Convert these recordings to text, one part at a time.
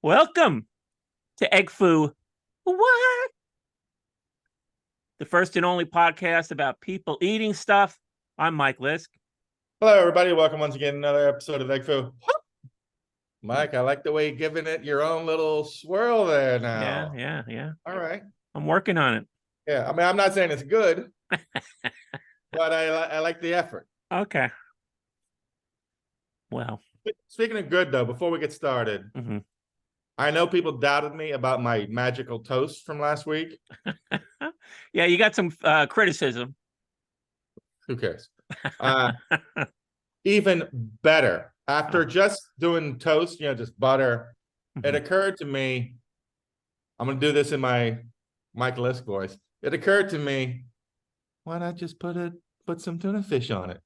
Welcome to Egg Foo. What? The first and only podcast about people eating stuff. I'm Mike Lisk. Hello, everybody. Welcome once again to another episode of Egg Foo. Mike, I like the way you're giving it your own little swirl there now. Yeah. All right. I'm working on it. Yeah. I mean, I'm not saying it's good, but I like the effort. Okay. Well, Speaking of good, though, before we get started, I know people doubted me about my magical toast from last week. yeah, you got some criticism. Who cares? Even better. After just doing toast, just butter, it occurred to me, I'm going to do this in my Mike Lisk voice. It occurred to me, why not just put some tuna fish on it?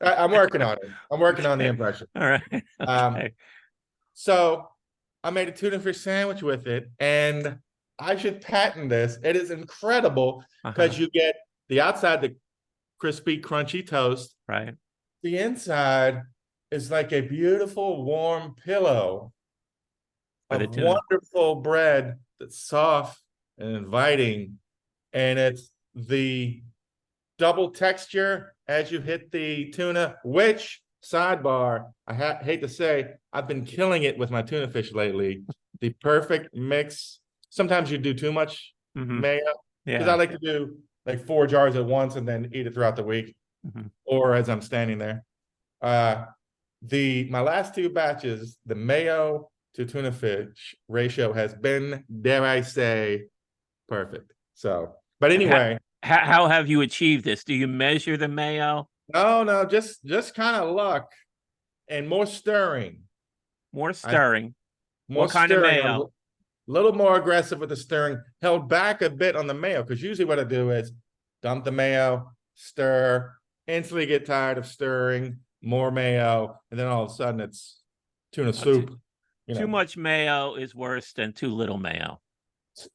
I'm working on it. I'm working on the impression. All right. Okay. So I made a tuna fish sandwich with it, and I should patent this. It is incredible because you get the outside, the crispy, crunchy toast. Right. The inside is like a beautiful, warm pillow of wonderful bread that's soft and inviting. And it's the double texture as you hit the tuna, which, sidebar, I hate to say, I've been killing it with my tuna fish lately. The perfect mix. Sometimes you do too much mayo. Because I like to do like 4 jars at once and then eat it throughout the week. Or as I'm standing there. My last 2 batches, the mayo to tuna fish ratio has been, dare I say, perfect. So, but anyway. How have you achieved this? Do you measure the mayo? No, just kind of luck and more stirring. More stirring. What kind of mayo? A little more aggressive with the stirring. Held back a bit on the mayo because usually what I do is dump the mayo, stir, instantly get tired of stirring, more mayo, and then all of a sudden it's tuna soup. Too much mayo is worse than too little mayo.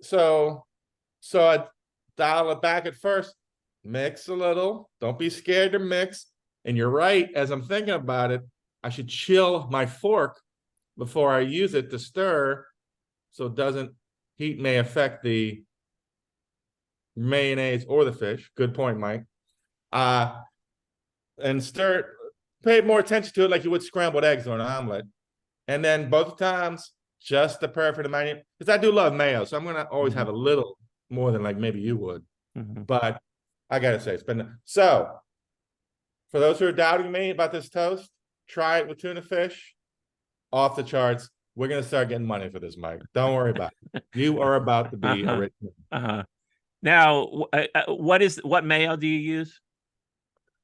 So I dial it back at first, mix a little. Don't be scared to mix. And you're right, as I'm thinking about it, I should chill my fork before I use it to stir so heat may affect the mayonnaise or the fish. Good point, Mike. And stir, pay more attention to it like you would scrambled eggs or an omelet. And then both times, just the perfect amount. Because I do love mayo, so I'm going to always have a little more than like maybe you would. But I got to say, it's been... So, for those who are doubting me about this toast, try it with tuna fish. Off the charts. We're going to start getting money for this, Mike. Don't worry about it. You are about to be a rich man. Now, what mayo do you use?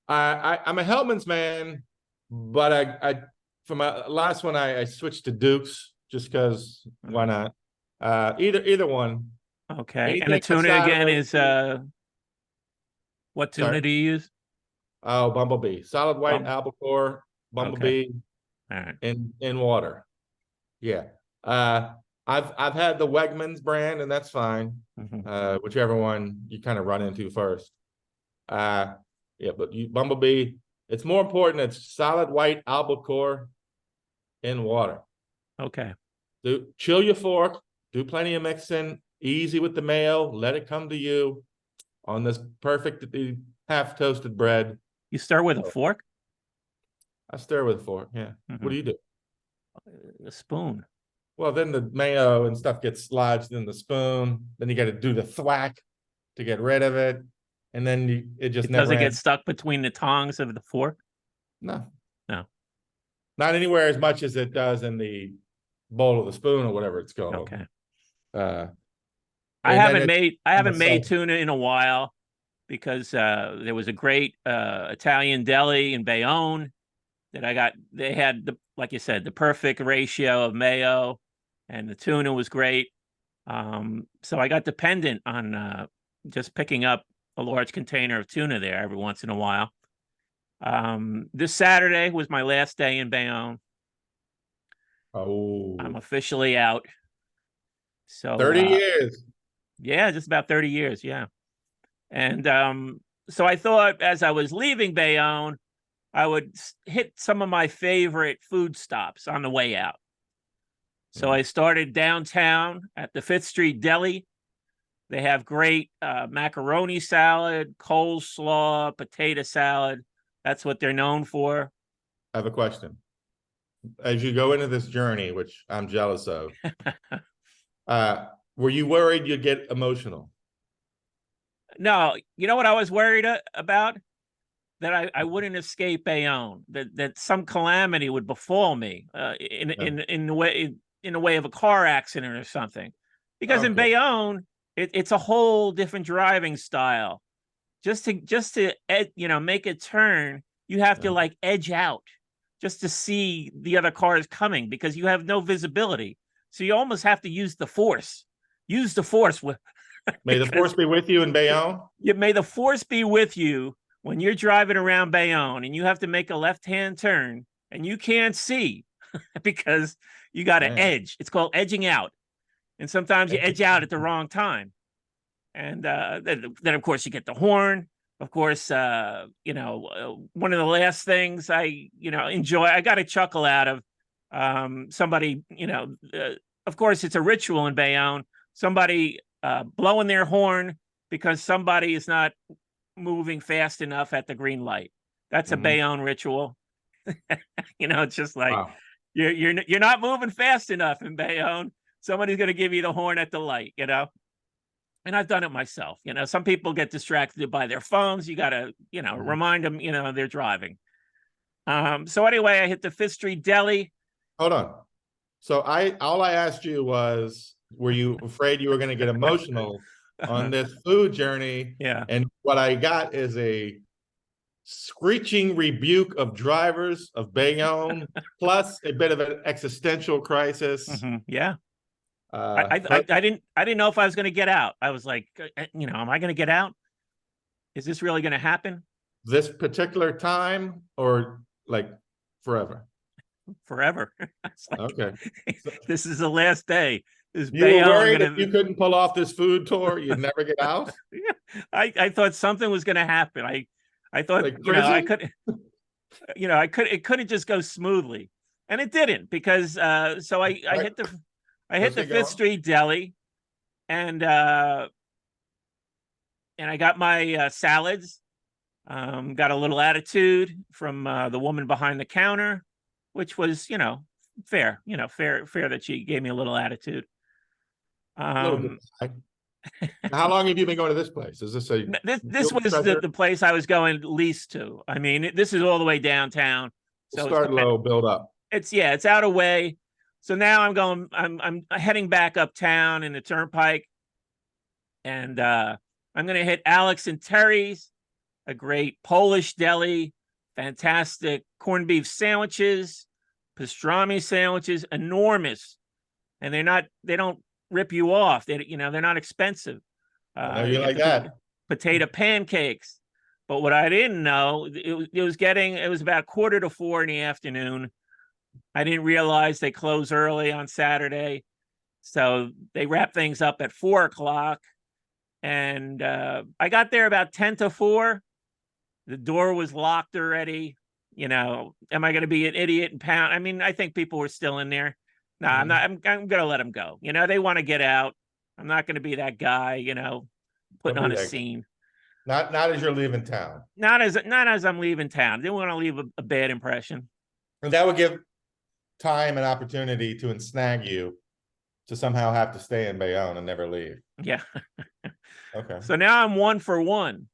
I'm a Hellmann's man, but I for my last one I switched to Duke's just because why not? Either one. Okay. Anything. And the tuna again is what tuna do you use? Oh, Bumblebee. Solid white albacore, Bumblebee. Okay. All right. In water. Yeah. I've had the Wegmans brand, and that's fine. Whichever one you kind of run into first. Yeah, but Bumblebee, it's more important. It's solid white albacore in water. Okay. Chill your fork. Do plenty of mixing. Easy with the mayo. Let it come to you on this perfect half toasted bread. You stir with a fork? I stir with a fork. Yeah. What do you do? A spoon. Well, then the mayo and stuff gets lodged in the spoon. Then you got to do the thwack to get rid of it. And then it never doesn't get stuck between the tongs of the fork? No. Not anywhere as much as it does in the bowl of the spoon or whatever it's called. Okay. I haven't made tuna in a while because there was a great Italian deli in Bayonne that I got. They had, like you said, the perfect ratio of mayo, and the tuna was great. So I got dependent on just picking up a large container of tuna there every once in a while. This Saturday was my last day in Bayonne. Oh, I'm officially out. So 30 years. Yeah, just about 30 years. Yeah. And so I thought as I was leaving Bayonne, I would hit some of my favorite food stops on the way out. So I started downtown at the 5th Street Deli. They have great macaroni salad, coleslaw, potato salad. That's what they're known for. I have a question. As you go into this journey, which I'm jealous of, were you worried you'd get emotional? No, you know what I was worried about? That I wouldn't escape Bayonne. That some calamity would befall me in the way of a car accident or something. Because in Bayonne, it's a whole different driving style. Just to make a turn, you have to like edge out just to see the other cars coming because you have no visibility. So you almost have to use the force. Use the force. May the force be with you in Bayonne. May the force be with you when you're driving around Bayonne and you have to make a left-hand turn and you can't see because you got to edge. It's called edging out. And sometimes you edge out at the wrong time. And then, of course, you get the horn. Of course, one of the last things I enjoy, I got a chuckle out of somebody, of course, it's a ritual in Bayonne, somebody blowing their horn because somebody is not moving fast enough at the green light. That's a Bayonne ritual. It's just like you're not moving fast enough in Bayonne. Somebody's going to give you the horn at the light, And I've done it myself. Some people get distracted by their phones. You got to, remind them, they're driving. So anyway, I hit the 5th Street Deli. Hold on. So all I asked you was, were you afraid you were going to get emotional on this food journey? Yeah. And what I got is a screeching rebuke of drivers of Bayonne, plus a bit of an existential crisis. Yeah. I didn't know if I was going to get out. I was like, am I going to get out? Is this really going to happen? This particular time or like forever? Forever. Like, okay. This is the last day. You were worried if you couldn't pull off this food tour, you'd never get out? I thought something was going to happen. I thought, like I could, it couldn't just go smoothly. And it didn't because, so I hit the 5th Street Deli and I got my salads, got a little attitude from the woman behind the counter, which was, fair, fair that she gave me a little attitude. How long have you been going to this place? Is this this was the place I was going least to. I mean, this is all the way downtown. So start low, build up. It's out of way. So now I'm heading back uptown in the Turnpike, and I'm going to hit Alex and Terry's, a great Polish deli, fantastic corned beef sandwiches, pastrami sandwiches, enormous, and they don't rip you off. They're not expensive. You like that potato pancakes, but what I didn't know, it was about 3:45 in the afternoon. I didn't realize they close early on Saturday. So they wrap things up at 4 o'clock. And I got there about 10 to 4. The door was locked already. Am I going to be an idiot and pound? I mean, I think people were still in there. No, I'm not. I'm going to let them go. They want to get out. I'm not going to be that guy, putting on a scene. Not as you're leaving town. Not as I'm leaving town. They want to leave a bad impression. And that would give time and opportunity to ensnag you to somehow have to stay in Bayonne and never leave. Yeah. Okay. So now I'm 1 for 1.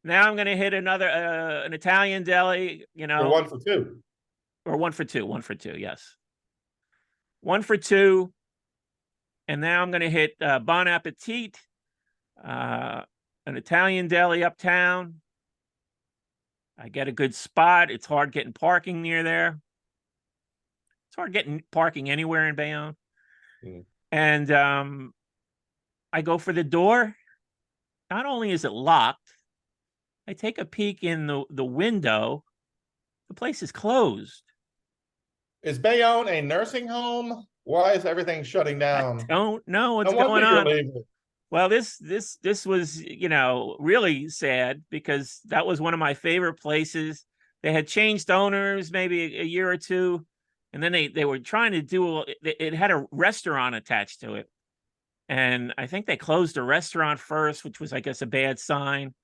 Now I'm going to hit another an Italian deli, Or 1 for 2. Or 1 for 2. 1 for 2, yes. 1 for 2. And now I'm going to hit Bon Appetit, an Italian deli uptown. I get a good spot. It's hard getting parking near there. It's hard getting parking anywhere in Bayonne. And I go for the door. Not only is it locked, I take a peek in the window. The place is closed. Is Bayonne a nursing home? Why is everything shutting down? I don't know what's going on. Well, this was, really sad because that was one of my favorite places. They had changed owners maybe a year or two, And then they were trying to do it had a restaurant attached to it. And I think they closed the restaurant first, which was, I guess, a bad sign.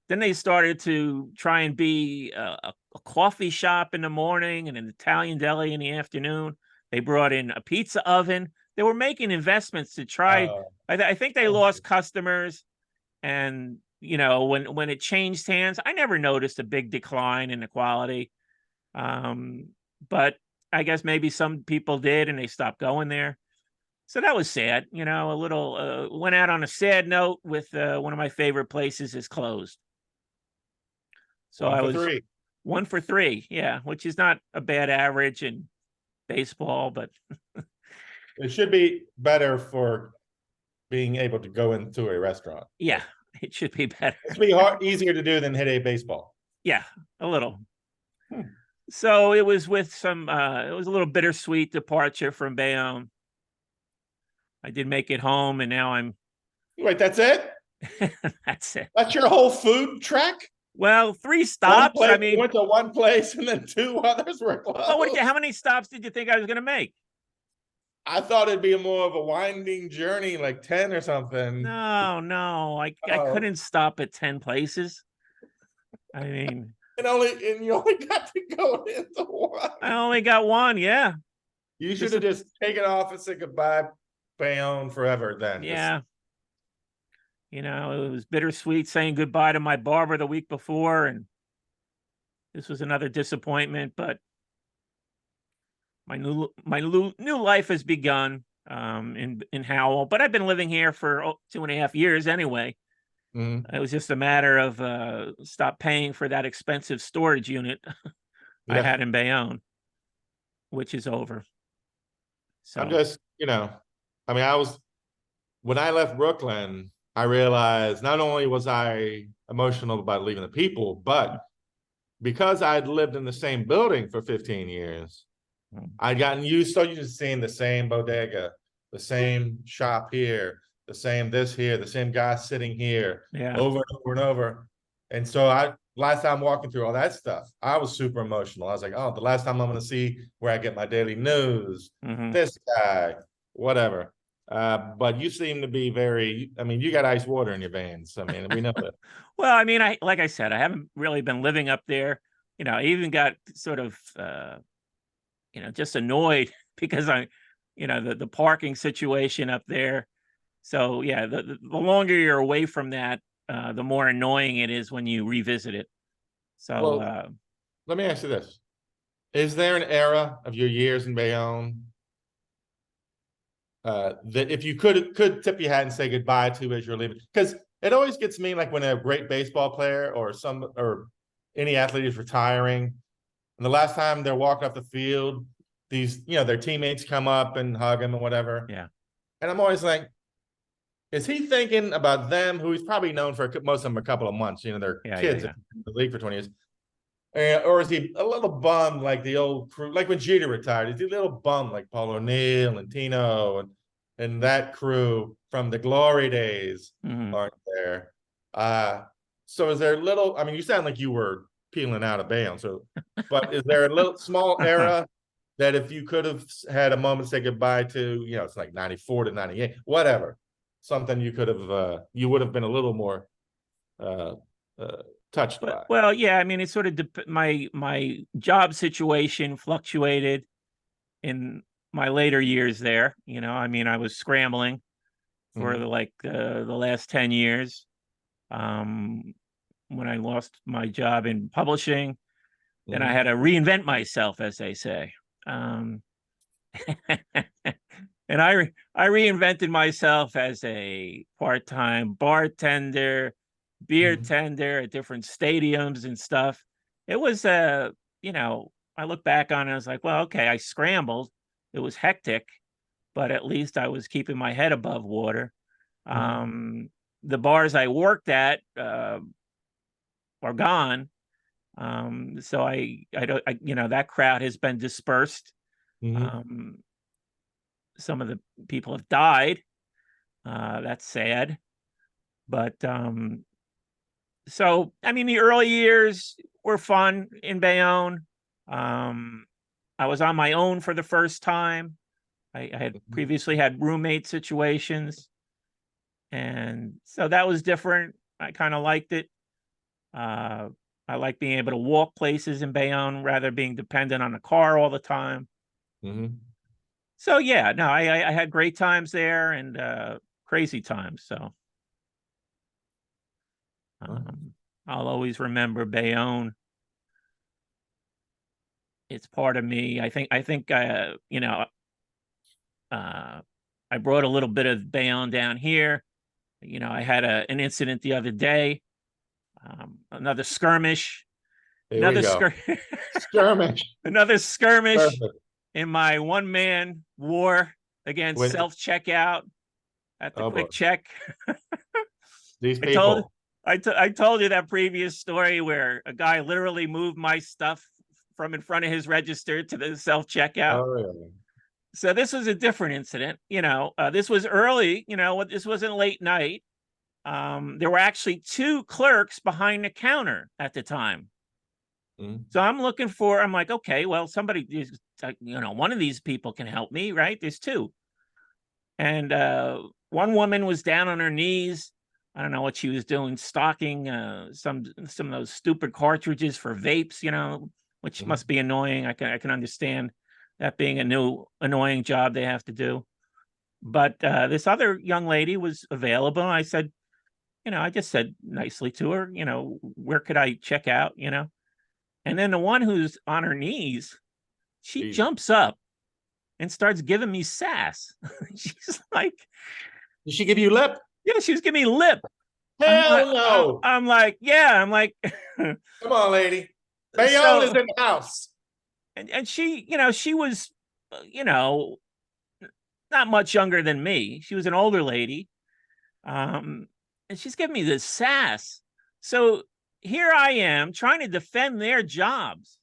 Then they started to try and be a coffee shop in the morning and an Italian deli in the afternoon. They brought in a pizza oven. They were making investments to try. Oh, I think they lost customers, and when it changed hands, I never noticed a big decline in the quality. But I guess maybe some people did, and they stopped going there. So that was sad. A little went out on a sad note with one of my favorite places is closed. So one I for was three. 1 for 3, yeah, which is not a bad average in baseball, but It should be better for being able to go into a restaurant. yeah, it should be better. It should be easier to do than hit a baseball. Yeah, a little. Hmm. So it was with some it was a little bittersweet departure from Bayonne. I did make it home, and now I'm Wait, that's it? that's it. That's your whole food trek? Well, 3 stops. I mean, went to one place and then 2 others were closed. well, how many stops did you think I was going to make? I thought it'd be more of a winding journey, like 10 or something. No, I couldn't stop at 10 places. I mean, and you only got to go into one. I only got one. Yeah, You should have just taken off and said goodbye, Bayonne, forever. Then, yeah. It was bittersweet saying goodbye to my barber the week before, and this was another disappointment. But my new life has begun in Howell. But I've been living here for 2.5 years anyway. Mm-hmm. It was just a matter of stop paying for that expensive storage unit I had in Bayonne, which is over. So I'm just, when I left Brooklyn, I realized not only was I emotional about leaving the people, but because I'd lived in the same building for 15 years, I'd gotten so used to seeing the same bodega, the same shop here, the same this here, the same guy sitting here, over and over and over. And so last time walking through all that stuff, I was super emotional. I was like, oh, the last time I'm going to see where I get my daily news, this guy, whatever. But you seem to be you got ice water in your veins. I mean, we know that. Well, I mean, like I said, I haven't really been living up there. I even got sort of, just annoyed because the parking situation up there. So yeah, the longer you're away from that, the more annoying it is when you revisit it. So let me ask you this. Is there an era of your years in Bayonne that if you could tip your hat and say goodbye to as you're leaving? Because it always gets me, like when a great baseball player or any athlete is retiring, and the last time they're walking off the field, their teammates come up and hug him and whatever. Yeah. And I'm always like, is he thinking about them, who he's probably known for most of them a couple of months? They're kids in the league for 20 years. Or is he a little bummed like the old crew, like when Jeter retired? Is he a little bummed like Paul O'Neill and Tino and that crew from the glory days aren't there? So is there a little? I mean, you sound like you were peeling out of Bayonne. So, but is there a little small era that if you could have had a moment to say goodbye to, it's like 94 to 98, whatever, something you could have, you would have been a little more touched by? Well, yeah, I mean, it's sort of my job situation fluctuated in my later years there. I mean, I was scrambling for the last 10 years. When I lost my job in publishing, then I had to reinvent myself, as they say. And I reinvented myself as a part-time bartender, beer tender at different stadiums and stuff. It was I look back on it, I was like, well, okay, I scrambled. It was hectic, but at least I was keeping my head above water. The bars I worked at are gone. So I don't, that crowd has been dispersed. Some of the people have died. That's sad. But so, I mean, the early years were fun in Bayonne. I was on my own for the first time. I had previously had roommate situations. And so that was different. I kind of liked it. I like being able to walk places in Bayonne rather being dependent on a car all the time. So yeah, no, I had great times there and crazy times. So I'll always remember Bayonne. It's part of me. I think you know, I brought a little bit of Bayonne down here. You know, I had an incident the other day, another skirmish, Here we go. Skirmish. another skirmish Perfect. in my one-man war against self-checkout at the Quick Check. These people. I told you that previous story where a guy literally moved my stuff from in front of his register to the self-checkout. Oh, really? So this was a different incident. You know, this was early, you know, this wasn't late night. There were actually 2 clerks behind the counter at the time. So I'm like, okay, well, somebody, you know, one of these people can help me, right? There's 2. And one woman was down on her knees. I don't know what she was doing, stocking some of those stupid cartridges for vapes, you know, which must be annoying. I can understand that being a new annoying job they have to do. But this other young lady was available. I said, you know, I just said nicely to her, you know, where could I check out, you know? And then the one who's on her knees, she jumps up and starts giving me sass. She's like, did she give you lip? Yeah, she was giving me lip. Hell no. I'm like, yeah, I'm like, come on, lady. Bayonne is in the house. And she, you know, she was, you know, not much younger than me. She was an older lady. And she's giving me this sass. So here I am trying to defend their jobs.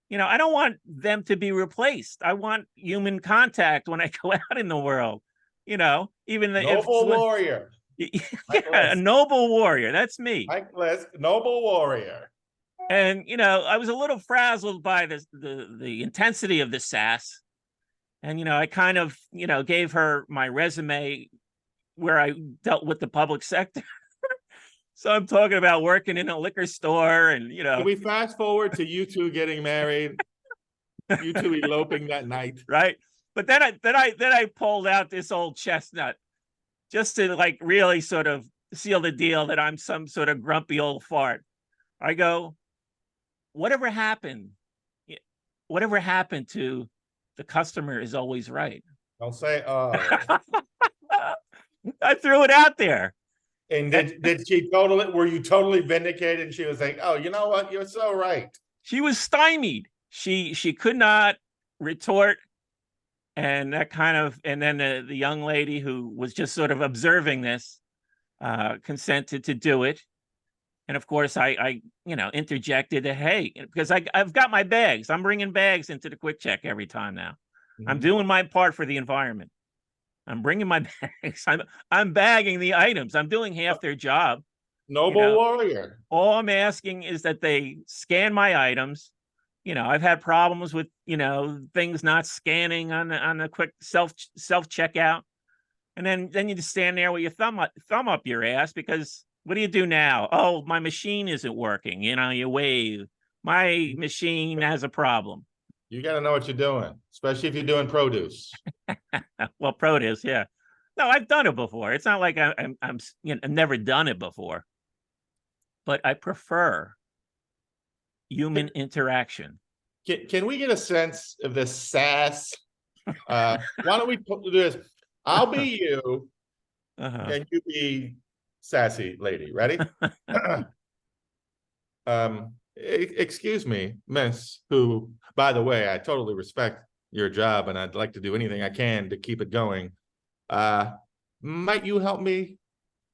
You know, I don't want them to be replaced. I want human contact when I go out in the world. You know, even the noble warrior. Yeah, a noble warrior. That's me. Mike Lisk, noble warrior. And you know, I was a little frazzled by the intensity of the sass. And you know, I kind of, you know, gave her my resume where I dealt with the public sector. So I'm talking about working in a liquor store and, you know. Can we fast forward to you 2 getting married? You 2 eloping that night. Right. But then I pulled out this old chestnut just to like really sort of seal the deal that I'm some sort of grumpy old fart. I go, whatever happened to the customer is always right. Don't say, I threw it out there. And did she were you totally vindicated? And she was like, oh, you know what? You're so right. She was stymied. She could not retort. And that kind of, and then the young lady who was just sort of observing this consented to do it. And of course, I you know, interjected that, hey, because I've got my bags. I'm bringing bags into the Quick Check every time now. I'm doing my part for the environment. I'm bringing my bags. I'm bagging the items. I'm doing half their job. Noble warrior. All I'm asking is that they scan my items. You know, I've had problems with, you know, things not scanning on a quick self checkout. And then you just stand there with your thumb up your ass because what do you do now? Oh, my machine isn't working. You know, you wave. My machine has a problem. You got to know what you're doing, especially if you're doing produce. Well, produce, yeah. No, I've done it before. It's not like I'm you know, I've never done it before. But I prefer human interaction. Can we get a sense of this sass? Why don't we do this? I'll be you, and you be sassy lady. Ready? Excuse me, miss, who, by the way, I totally respect your job and I'd like to do anything I can to keep it going. Might you help me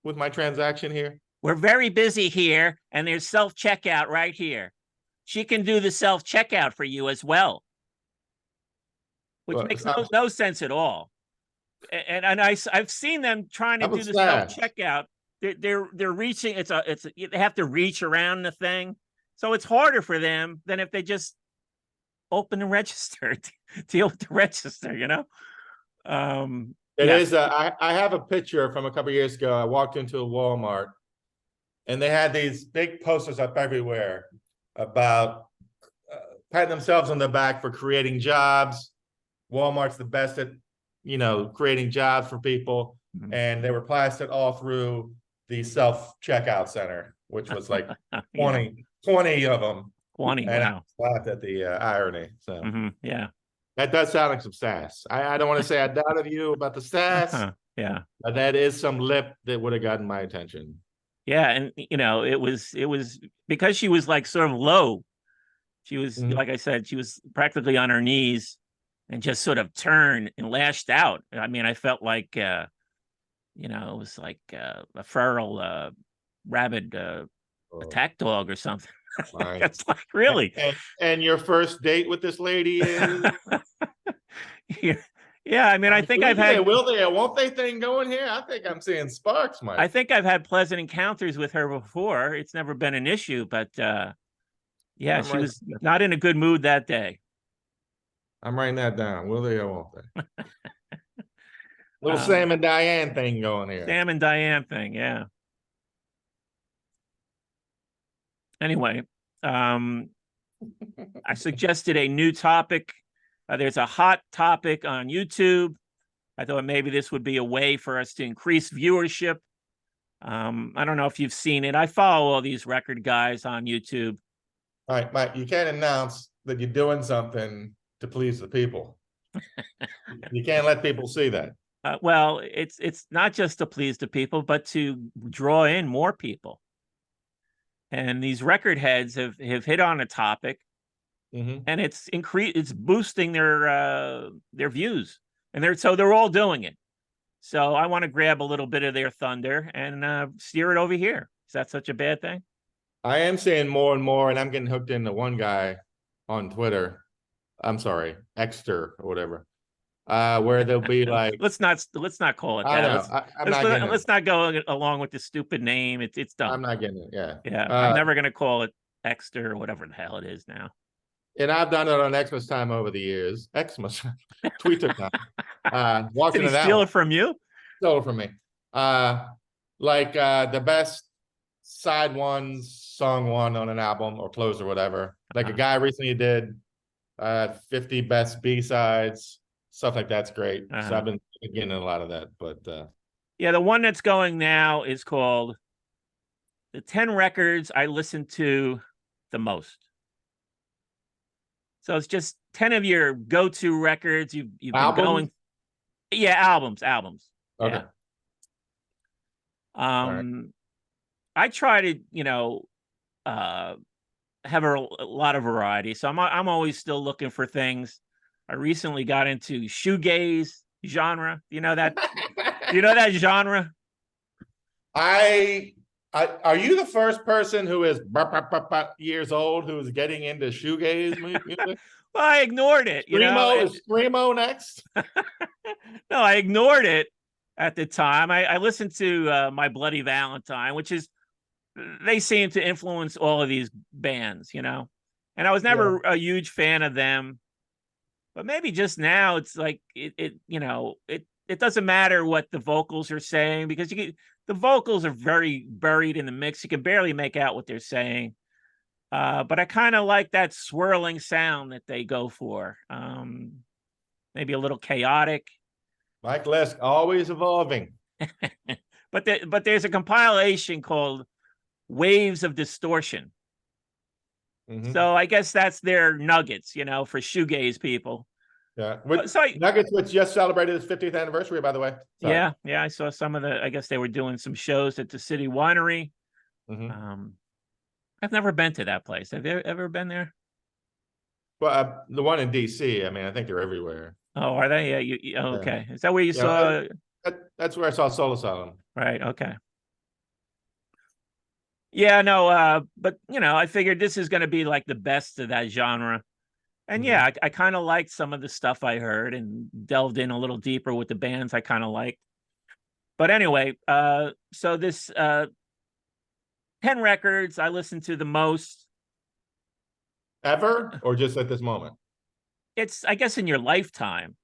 with my transaction here? We're very busy here and there's self-checkout right here. She can do the self-checkout for you as well. Which makes no sense at all. And I've seen them trying to do the self-checkout. They're reaching, they have to reach around the thing. So it's harder for them than if they just open the register, deal with the register, you know? It Yeah. is. I have a picture from a couple years ago. I walked into a Walmart, and they had these big posters up everywhere about patting themselves on the back for creating jobs. Walmart's the best at, creating jobs for people. Mhm. And they were plastered all through the self-checkout center, which was like 20 of them. 20, And wow. I laughed at the irony. So Yeah. that does sound like some sass. I don't want to say I doubted you about the sass, Yeah. but that is some lip that would have gotten my attention. Yeah, and it was because she was like sort of low. She was, like I said, she was practically on her knees and just sort of turned and lashed out. I mean, I felt like it was like a feral rabid attack dog or something. Right. That's like, really. And your first date with this lady is Yeah, I mean, I think I've had will they or won't they thing going here? I think I'm seeing sparks, Mike. I think I've had pleasant encounters with her before. It's never been an issue, but yeah, she was not in a good mood that day. I'm writing that down. Will they or won't they? Little Sam and Diane thing going here. Sam and Diane thing, yeah. Anyway, I suggested a new topic. There's a hot topic on YouTube. I thought maybe this would be a way for us to increase viewership. I don't know if you've seen it. I follow all these record guys on YouTube. All right, Mike, you can't announce that you're doing something to please the people. You can't let people see that. Well, it's not just to please the people, but to draw in more people. And these record heads have hit on a topic, and it's boosting their views, and they're all doing it. So I want to grab a little bit of their thunder and steer it over here. Is that such a bad thing? I am seeing more and more, and I'm getting hooked into one guy on Twitter. I'm sorry, Exter or whatever. Where they'll be like, let's not call it that. I know. Let's not go along with the stupid name. It's dumb. I'm not getting it. Yeah. I'm never gonna call it Exter or whatever the hell it is now. And I've done it on Xmas time over the years. Xmas, Twitter time. Did he steal it from you? Stole it from me. The best side one, song one on an album or close or whatever. Like a guy recently did 50 best B-sides, stuff like that's great. So I've been getting a lot of that. But yeah, the one that's going now is called the 10 records I listen to the most. So it's just 10 of your go-to records you've been going. Yeah, albums. Okay. Yeah. I try to, have a lot of variety. So I'm always still looking for things. I recently got into shoegaze genre. You know that? You know that genre? Are you the first person who is years old who is getting into shoegaze music? Well, I ignored it. Is Screamo next? No, I ignored it at the time. I listened to My Bloody Valentine, which is, they seem to influence all of these bands, and I was never a huge fan of them. But maybe just now it's like it doesn't matter what the vocals are saying, because the vocals are very buried in the mix. You can barely make out what they're saying. But I kind of like that swirling sound that they go for. Maybe a little chaotic. Mike Lesk, always evolving. But there's a compilation called Waves of Distortion. So I guess that's their nuggets, for shoegaze people. Yeah. Nuggets, which just celebrated its 50th anniversary, by the way. Sorry. Yeah. I saw some of I guess they were doing some shows at the City Winery. I've never been to that place. Have you ever been there? Well, the one in DC, I mean, I think they're everywhere. Oh, are they? Yeah. Okay. Is that where you saw? That's where I saw Soul Asylum. Right. Okay. Yeah, no, but I figured this is going to be like the best of that genre. And yeah, I kind of liked some of the stuff I heard and delved in a little deeper with the bands I kind of liked. But anyway, so this 10 records I listened to the most. Ever or just at this moment? it's, I guess, in your lifetime.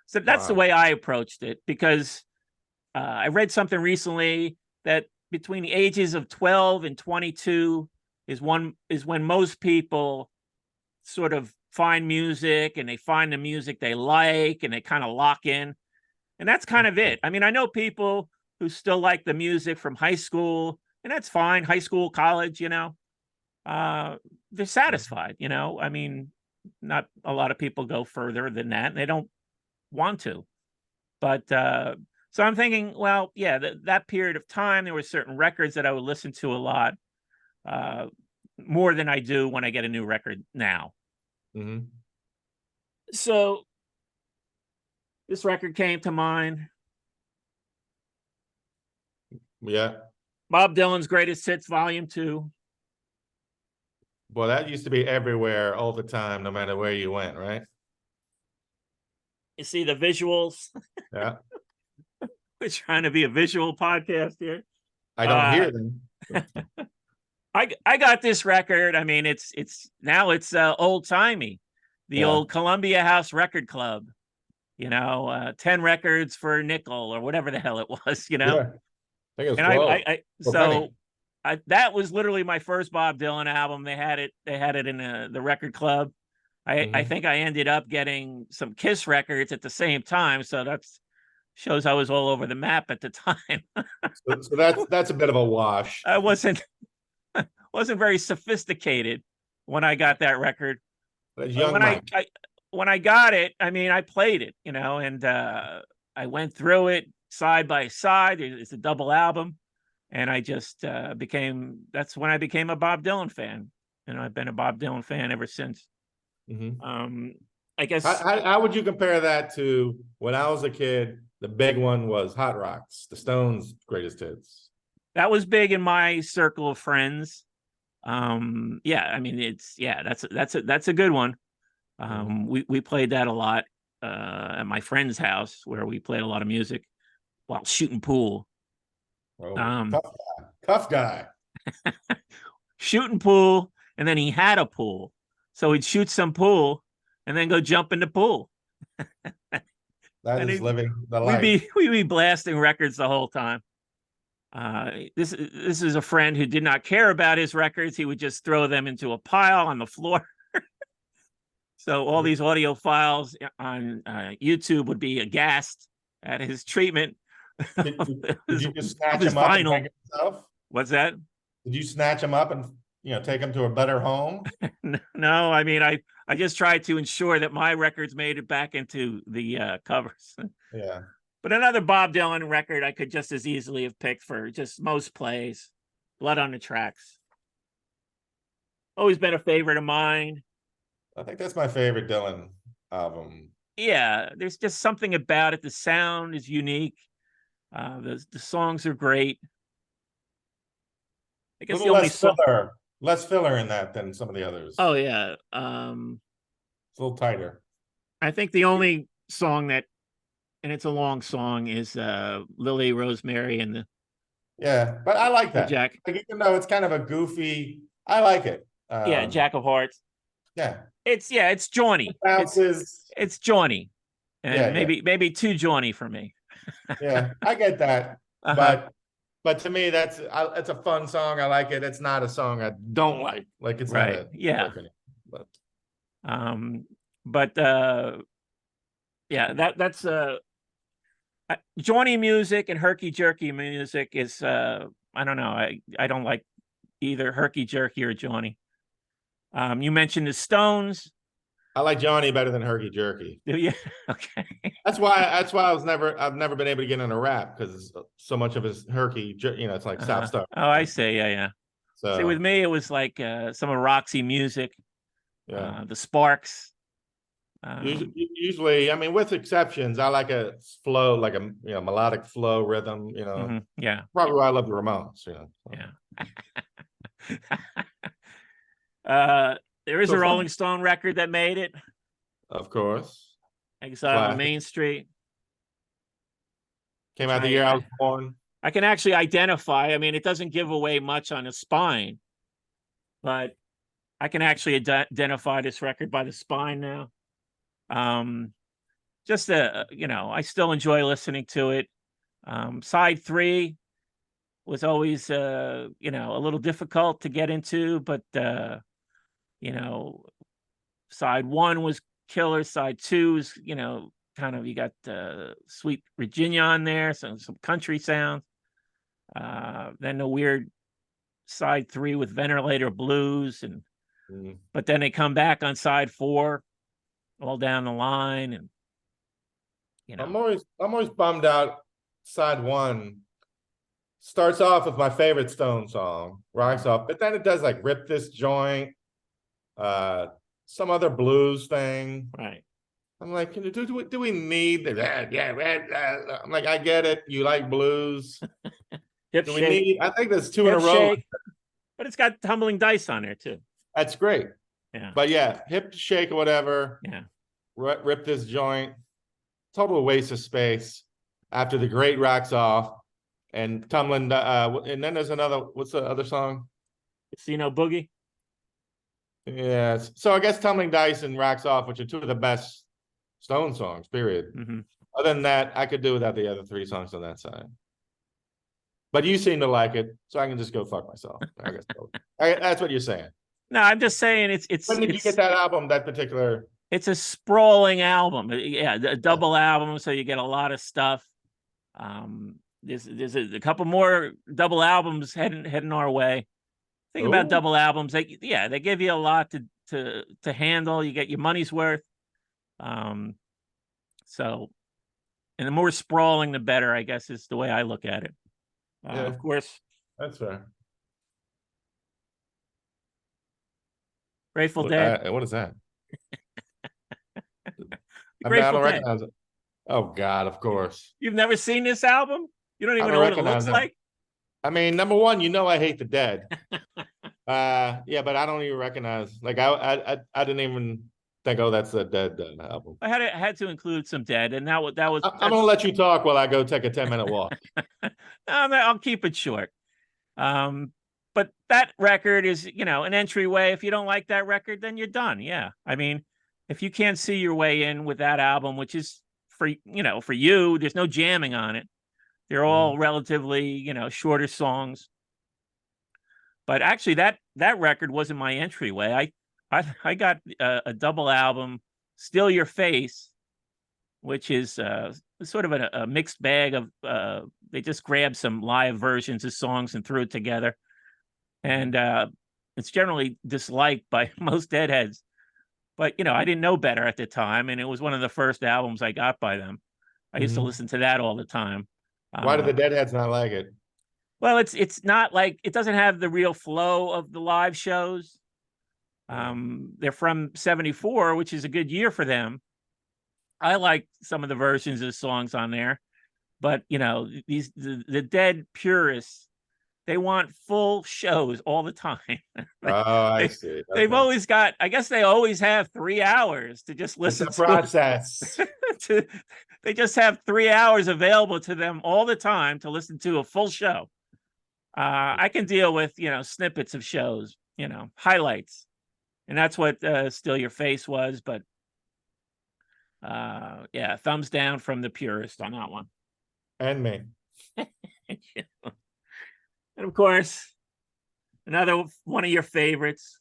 So that's the Wow. way I approached it, because I read something recently that between the ages of 12 and 22 is when most people sort of find music, and they find the music they like, and they kind of lock in. And that's kind of it. I mean, I know people who still like the music from high school, and that's fine. High school, college, they're satisfied, I mean, not a lot of people go further than that, and they don't want to. But so I'm thinking, well, yeah, that period of time, there were certain records that I would listen to a lot, more than I do when I get a new record now. Mhm. So this record came to mind. Yeah. Bob Dylan's Greatest Hits, Volume 2. Well, that used to be everywhere all the time, no matter where you went, right? You see the visuals. Yeah. We're trying to be a visual podcast here. I don't hear them. I got this record. I mean, it's now it's old timey, the Yeah. old Columbia House Record Club. 10 records for a nickel or whatever the hell it was. Yeah. I think it was And 12 I for a so penny. that was literally my first Bob Dylan album. They had it in the record club. I Mhm. think I ended up getting some Kiss records at the same time, so that's shows I was all over the map at the time. So that's a bit of a wash. I wasn't very sophisticated when I got that record. That's But young Mike. when I got it, I mean, I played it, and I went through it side by side. It's a double album, and I just that's when I became a Bob Dylan fan. I've been a Bob Dylan fan ever since. Mhm. I guess How would you compare that to when I was a kid? The big one was Hot Rocks, the Stones' greatest hits. that was big in my circle of friends. Yeah, I mean, that's a good one. We played that a lot at my friend's house, where we played a lot of music while shooting pool. Oh, Um, tough guy. Shooting pool, and then he had a pool, so he'd shoot some pool and then go jump in the pool. That And is living the we'd life. be blasting records the whole time. This is a friend who did not care about his records. He would just throw them into a pile on the floor. So all these audio files on YouTube would be aghast at his treatment Did, of did you just snatch his him up and vinyl. take it yourself? What's that? Did you snatch him up and take him to a better home? No, I mean, I just tried to ensure that my records made it back into the covers. Yeah. But another Bob Dylan record I could just as easily have picked for just most plays, Blood on the Tracks. Always been a favorite of mine. I think that's my favorite Dylan album. Yeah, there's just something about it. The sound is unique. The songs are great. I A guess little the only song. less filler in that than some of the others. Oh yeah. It's a little tighter. I think the only song that, and it's a long song, is Lily, Rosemary, and the Yeah, but I like that. Jack. Like, even though it's kind of a goofy, I like it. Yeah, Jack of Hearts. Yeah. It's Johnny. It's Johnny, and Yeah, maybe too Johnny for me. Yeah, I get that. Uh-huh. But to me, it's a fun song. I like it. It's not a song I don't like. Like, it's not Right. a Yeah. But But yeah, that's Johnny music and herky jerky music is I don't know. I don't like either herky jerky or Johnny. You mentioned the Stones. I like Johnny better than Herky Jerky. Do you? Okay. That's why I've never been able to get into rap, because so much of his Herky, it's like South Star. Oh, I see. Yeah. So See, with me, it was like some of Roxy Music, yeah. the Sparks. Usually, I mean, with exceptions, I like a flow, like a melodic flow rhythm. Yeah. Probably why I love the Ramones. Yeah. There is So a fun. Rolling Stone record that made it. Of course. Exile on Classic. Main Street. Came out the year I was born. I can actually identify. I mean, it doesn't give away much on the spine, but I can actually identify this record by the spine now. Just I still enjoy listening to it. Side 3 was always a little difficult to get into, but you know, side 1 was killer. Side 2 is, kind of, you got Sweet Virginia on there, some country sounds. Then the weird side 3 with Ventilator Blues, and but then they come back on side 4 all down the line, and I'm always bummed out. Side 1 starts off with my favorite Stone song, Rocks Off, but then it does like Rip This Joint, some other blues thing. Right. I'm like, do we need that? I'm like, I get it. You like blues. Hip Do Shake. we need? I think there's 2 in a Hip row. Shake, but it's got Tumbling Dice on there too. That's great. Yeah. But yeah, Hip Shake or whatever. Yeah. Rip This Joint. Total waste of space after the great Rocks Off and Tumbling. And then there's another. What's the other song? Casino Boogie. Yes. So I guess Tumbling Dice and Rocks Off, which are 2 of the best Stone songs, period. Other than that, I could do without the other 3 songs on that side. But you seem to like it, so I can just go fuck myself. I guess that's what you're saying. No, I'm just saying it's. When did you get that album? That particular. It's a sprawling album. Yeah, a double album, so you get a lot of stuff. There's a couple more double albums heading our way. Think about double albums. They give you a lot to handle. You get your money's worth. So, and the more sprawling, the better, I guess, is the way I look at it. Of course. That's fair. Grateful Dead. What is that? Grateful I don't Dead. recognize it. Oh God, of course. You've never seen this album? You don't even know what it looks like? I mean, number one, I hate the Dead. Yeah, but I don't even recognize. Like I didn't even think, oh, that's a Dead album. I had to include some Dead, and that was. I'm gonna let you talk while I go take a 10-minute walk. I'll keep it short. But that record is, an entryway. If you don't like that record, then you're done. Yeah, I mean, if you can't see your way in with that album, which is for you, there's no jamming on it. They're all relatively, shorter songs. But actually, that record wasn't my entryway. I got a double album, Steal Your Face, which is sort of a mixed bag of. They just grabbed some live versions of songs and threw it together, and it's generally disliked by most Deadheads. But I didn't know better at the time, and it was one of the first albums I got by them. I used to listen to that all the time. Why do the Deadheads not like it? Well, it's not like, it doesn't have the real flow of the live shows. They're from '74, which is a good year for them. I like some of the versions of songs on there, but the Dead purists, they want full shows all the time. I see. They've always got, I guess they always have 3 hours to just listen to the process. They just have 3 hours available to them all the time to listen to a full show. I can deal with, snippets of shows, highlights. And that's what Steal Your Face was. But yeah, thumbs down from the purist on that one. And me. And of course, another one of your favorites.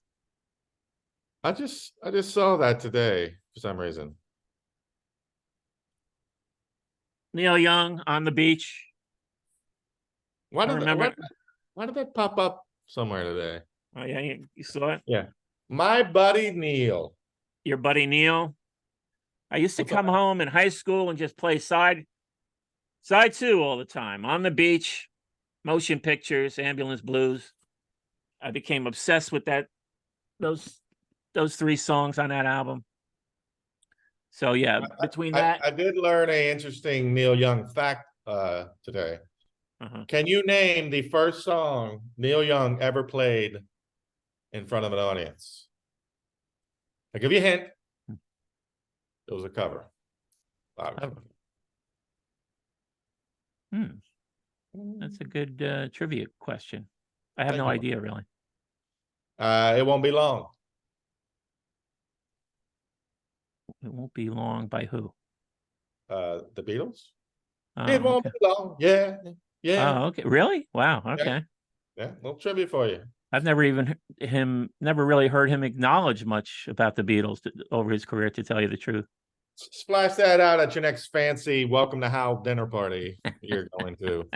I just saw that today for some reason. Neil Young, On the Beach. Why did that pop up somewhere today? Oh yeah, you saw it? Yeah. My buddy Neil. Your buddy Neil. I used to come home in high school and just play side 2 all the time. On the Beach, motion pictures, Ambulance Blues. I became obsessed with those 3 songs on that album. So yeah, between that, I did learn an interesting Neil Young fact today. Can you name the first song Neil Young ever played in front of an audience? I'll give you a hint. It was a cover. That's a good trivia question. I have no idea, really. It won't be long. It Won't Be Long by who? The Beatles. Oh, It won't okay. be long. Yeah, yeah, Oh, okay. Really? Wow. yeah, Okay. yeah. Little trivia for you. I've never really heard him acknowledge much about the Beatles over his career, to tell you the truth. Splash that out at your next fancy welcome to Hal dinner party you're going to.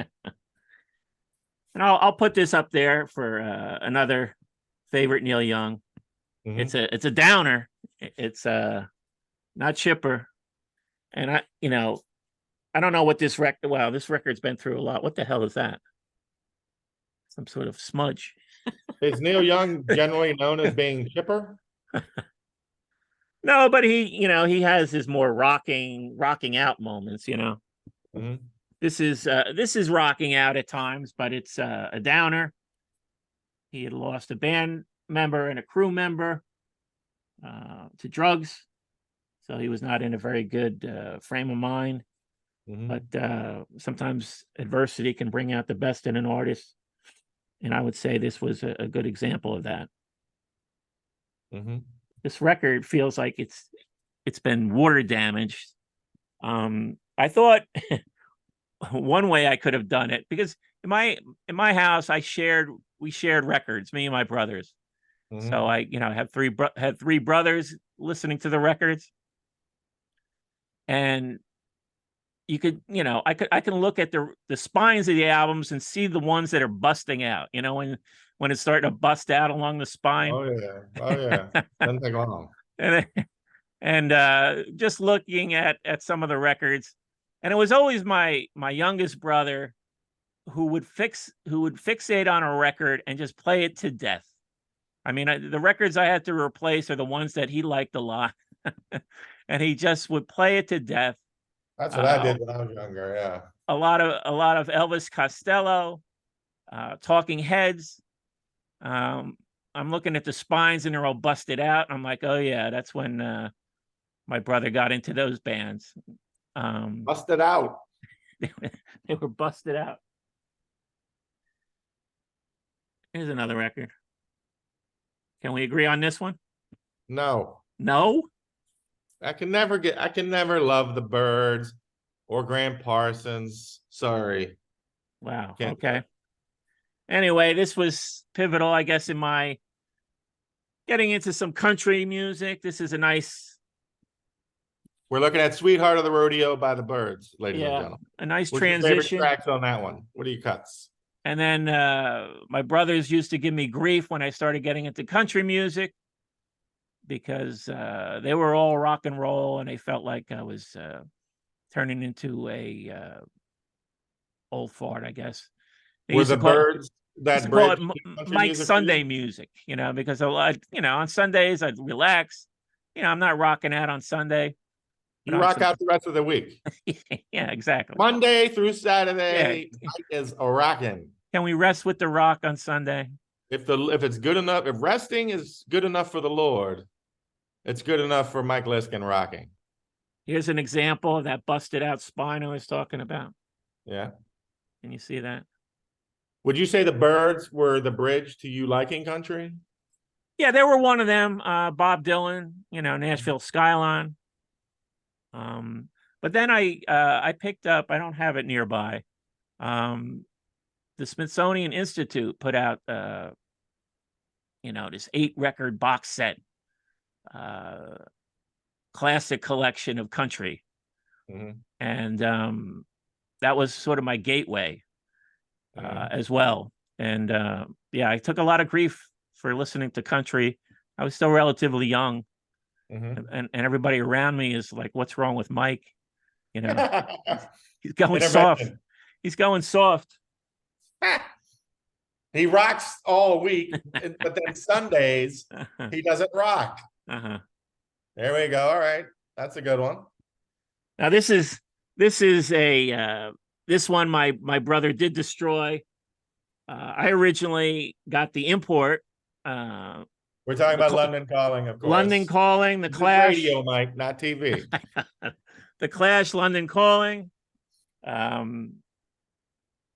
And I'll put this up there for another favorite Neil Young. Mhm. It's a downer. It's not chipper. And I don't know what this record. Wow, this record's been through a lot. What the hell is that? Some sort of smudge. Is Neil Young generally known as being chipper? No, but he has his more rocking out moments. Mhm. This is rocking out at times, but it's a downer. He had lost a band member and a crew member to drugs, so he was not in a very good frame of mind. Mhm. But sometimes adversity can bring out the best in an artist, and I would say this was a good example of that. Mhm. This record feels like it's been water damaged. I thought one way I could have done it, because in my house we shared records, me and my brothers. Mhm. So I had three brothers listening to the records, and I can look at the spines of the albums and see the ones that are busting out. When it's starting to bust out along the spine. Oh yeah. Oh yeah. Doesn't take long. and just looking at some of the records, and it was always my youngest brother who would fixate on a record and just play it to death. I mean, the records I had to replace are the ones that he liked a lot, and he just would play it to death. That's what I did when I was younger. Yeah. A lot of Elvis Costello, Talking Heads. I'm looking at the spines and they're all busted out. I'm like, oh yeah, that's when my brother got into those bands. Busted out. They were busted out. Here's another record. Can we agree on this one? No. No? I can never love the Byrds or Graham Parsons. Sorry. Wow. Can't Okay. Anyway, this was pivotal, I guess, in my getting into some country music. This is a nice, We're looking at Sweetheart of the Rodeo by the Byrds, ladies and yeah, gentlemen. a nice What's your favorite transition. tracks on that one? What are your cuts? And then my brothers used to give me grief when I started getting into country music, because they were all rock and roll, and they felt like I was turning into a old fart, I guess. They Were used the to call Byrds used that to call bridge it to country Mike music for you? Sunday music, because a lot, on Sundays I'd relax. I'm not rocking out on Sunday. You rock out the rest of the week. Yeah, exactly. Monday through Saturday, Mike is a rocking. Can we rest with the rock on Sunday? If it's good enough, if resting is good enough for the Lord, it's good enough for Mike Liskin rocking. Here's an example of that busted out spine I was talking about. Yeah. Can you see that? Would you say the Byrds were the bridge to you liking country? Yeah, they were one of them. Bob Dylan, Nashville Skyline. But then I picked up, I don't have it nearby. The Smithsonian Institute put out this 8-record box set, classic collection of country. Mhm. And that was sort of my gateway as well. And I took a lot of grief for listening to country. I was still relatively young. And everybody around me is like, what's wrong with Mike? He's going soft. He's going soft. He rocks all week, but then Sundays he doesn't rock. There we go. All right, that's a good one. Now this is a this one my brother did destroy. I originally got the import. We're talking about London Calling, of course. London Calling, the Clash. Radio, Mike, not TV. The Clash, London Calling.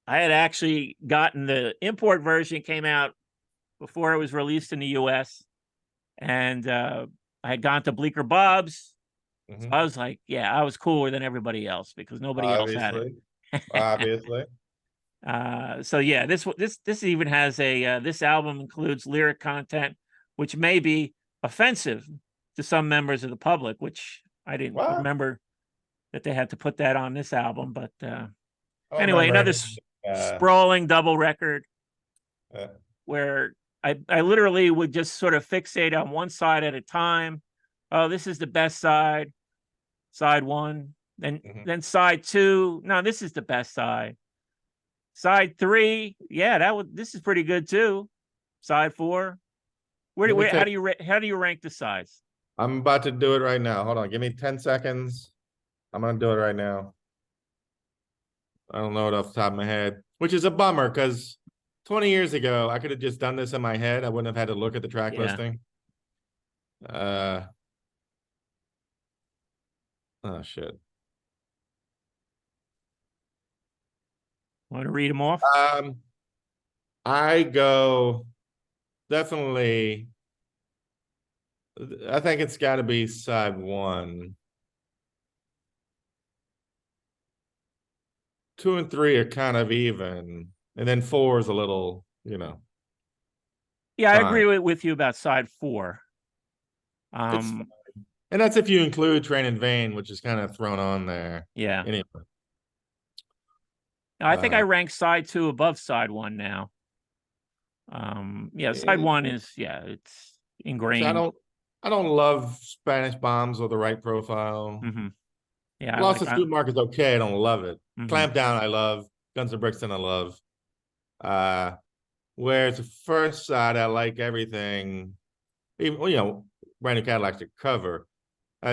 I had actually gotten the import version, came out before it was released in the US. And I had gone to Bleecker Bob's So I was like, yeah, I was cooler than everybody else because nobody else had it. Obviously. So yeah, this even has a this album includes lyric content which may be offensive to some members of the public, which I didn't What? remember that they had to put that on this album. But I don't anyway, remember another sprawling double record where I literally would just sort of fixate on one side at a time. Oh, this is the best side, side one. Then side two. No, this is the best side. Side three, yeah, this is pretty good too. Side four, how do you rank the sides? I'm about to do it right now. Hold on, give me 10 seconds. I'm gonna do it right now. I don't know it off the top of my head, which is a bummer because 20 years ago I could have just done this in my head. I wouldn't have had to look at the track listing. Oh shit. Want to read them off? I go definitely. I think it's got to be side one. 2 and 3 are kind of even, and then 4 is a little, Yeah, I agree with you about side 4. And that's if you include Train in Vain, which is kind of thrown on there. Yeah. Anyway. I think I rank side 2 above side 1 now. Side 1 is it's ingrained. So I don't love Spanish Bombs or The Right Profile. Yeah, Lost of Scoot Mark is okay. I don't love it. Clamp Down I love. Guns of Brixton I love. Whereas the first side I like everything. Even Brand New Cadillac's a cover.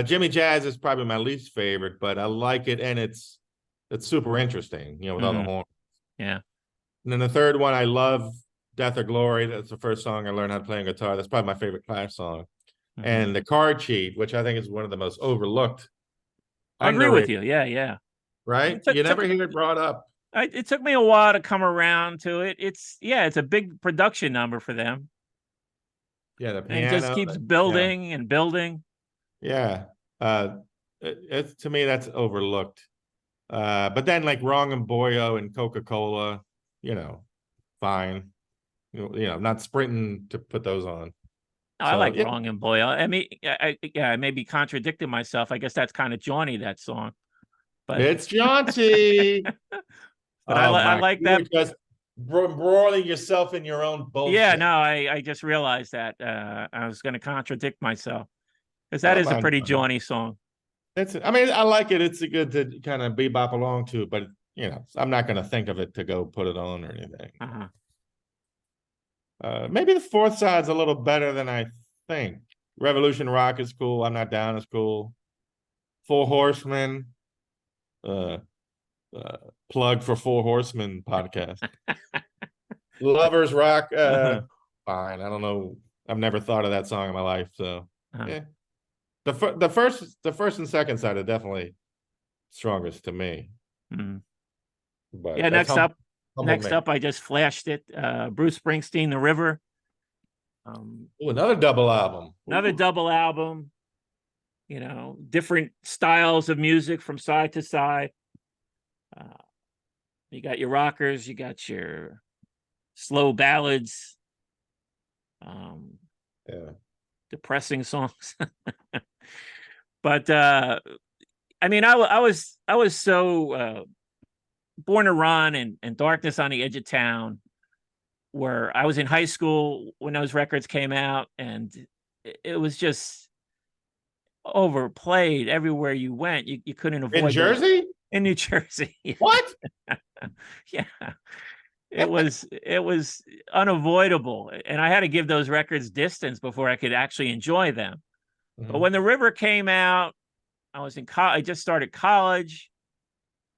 Jimmy Jazz is probably my least favorite, but I like it and it's super interesting, with all the horns. Yeah. And then the third one I love, Death or Glory. That's the first song I learned how to play on guitar. That's probably my favorite Clash song. And The Card Cheat, which I think is one of the most overlooked. I agree with you. Yeah. Right? You never hear it brought up. It took me a while to come around to it. It's a big production number for them. Yeah, the piano. And it just keeps building and building. Yeah. To me, that's overlooked. But then like Wrong and Boyo and Coca-Cola, fine. Not sprinting to put those on. I like Wrong and Boyo. I mean, I may be contradicting myself. I guess that's kind of jaunty, that song. But it's jaunty. But I like that. Just embroiling yourself in your own bullshit. Yeah, no, I just realized that I was going to contradict myself because that is a pretty jaunty song. I like it. It's good to kind of bebop along to, but I'm not going to think of it to go put it on or anything. Maybe the fourth side's a little better than I think. Revolution Rock is cool. I'm Not Down is cool. Four Horsemen. Plug for Four Horsemen podcast. Lovers Rock. Fine. I don't know. I've never thought of that song in my life. So yeah. The first and second side are definitely strongest to me. But yeah, next up, I just flashed it. Bruce Springsteen, The River. Another double album. Another double album. Different styles of music from side to side. You got your rockers, you got your slow ballads, depressing songs. But I mean, I was so Born to Run and Darkness on the Edge of Town, where I was in high school when those records came out, and it was just overplayed everywhere you went. You couldn't avoid in Jersey. In New Jersey. What? Yeah. It was unavoidable. And I had to give those records distance before I could actually enjoy them. But when The River came out, I was in college. I just started college.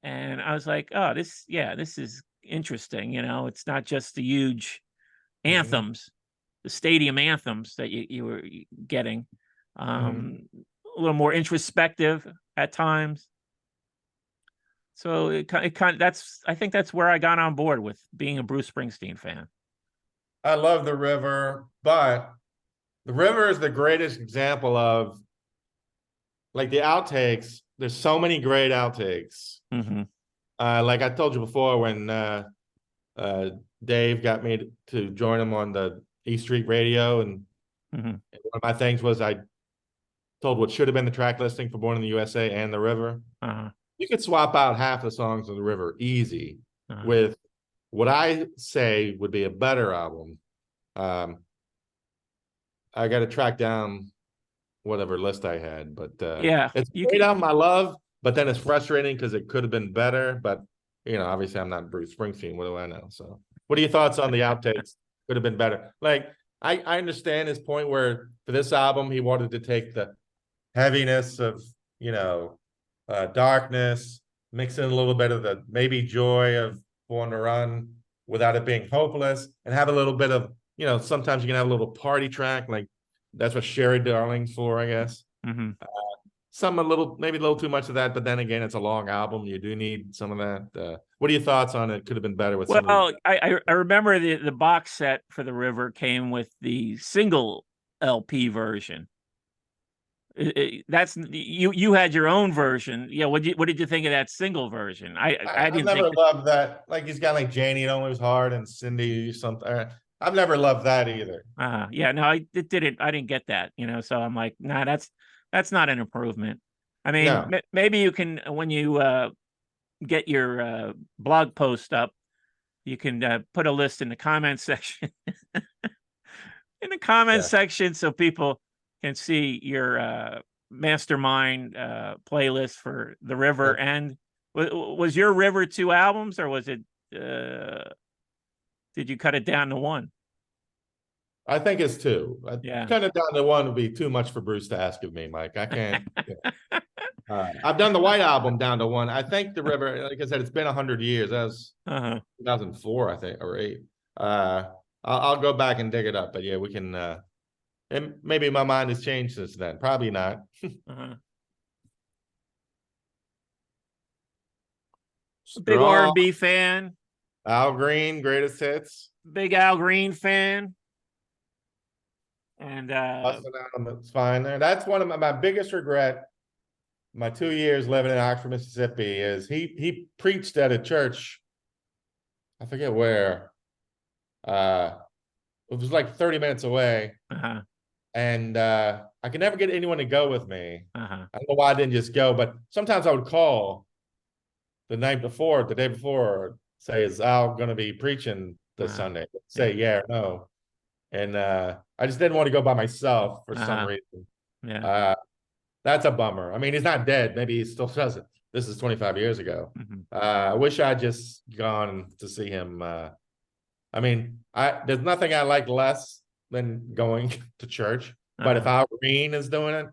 And I was like, oh, this is interesting. It's not just the huge anthems, the stadium anthems that you were getting. A little more introspective at times. So I think that's where I got on board with being a Bruce Springsteen fan. I love The River, but The River is the greatest example of like the outtakes, there's so many great outtakes. Mm-hmm. Like I told you before, when Dave got me to join him on the E Street Radio, and Mm-hmm. one of my things was I told what should have been the track listing for Born in the USA and The River. Uh-huh. You could swap out half the songs on The River easy Uh-huh. with what I say would be a better album. I got to track down whatever list I had, but Yeah, it's a great album I love, but then it's frustrating because it could have been better. But obviously I'm not Bruce Springsteen. What do I know? So what are your thoughts on the outtakes? Could have been better. Like I understand his point where for this album he wanted to take the heaviness of darkness, mix in a little bit of the maybe joy of Born to Run without it being hopeless, and have a little bit of sometimes you can have a little party track, like that's what Sherry Darling's for, I guess. Mm-hmm. Maybe a little too much of that, but then again, it's a long album. You do need some of that. What are your thoughts on it? Could have been better with some of I remember the box set for The River came with the single LP version. That's you had your own version. Yeah, what did you think of that single version? I didn't never loved that. Like he's got like Janie, It Only Was Hard, and Cindy something. I've never loved that either. Yeah, no, I didn't get that, so I'm like, nah, that's not an improvement. I mean, No. maybe you can, when you get your blog post up, you can put a list in the comments section. In the comments section, so people can see your mastermind playlist for The River. And was your River 2 albums, or was it did you cut it down to one? I think it's 2. Yeah. Kind of down to 1 would be too much for Bruce to ask of me, Mike. I can't. I've done the White Album down to 1. I think The River, like I said, it's been 100 years. That was 2004, I think, or 8. I'll go back and dig it up, but yeah, we can. And maybe my mind has changed since then. Probably not. Big R&B fan. Al Green, Greatest Hits. Big Al Green fan. And it's fine there. That's one of my biggest regret. My 2 years living in Oxford, Mississippi, is he preached at a church. I forget where. It was like 30 minutes away. And I could never get anyone to go with me. I don't know why I didn't just go, but sometimes I would call the day before, say, is Al going to be preaching this Sunday? Say yeah or no. And I just didn't want to go by myself for some reason. Yeah. That's a bummer. I mean, he's not dead. Maybe he still does it. This is 25 years ago. I wish I'd just gone to see him. I mean, there's nothing I like less than going to church. But if Al Green is doing it,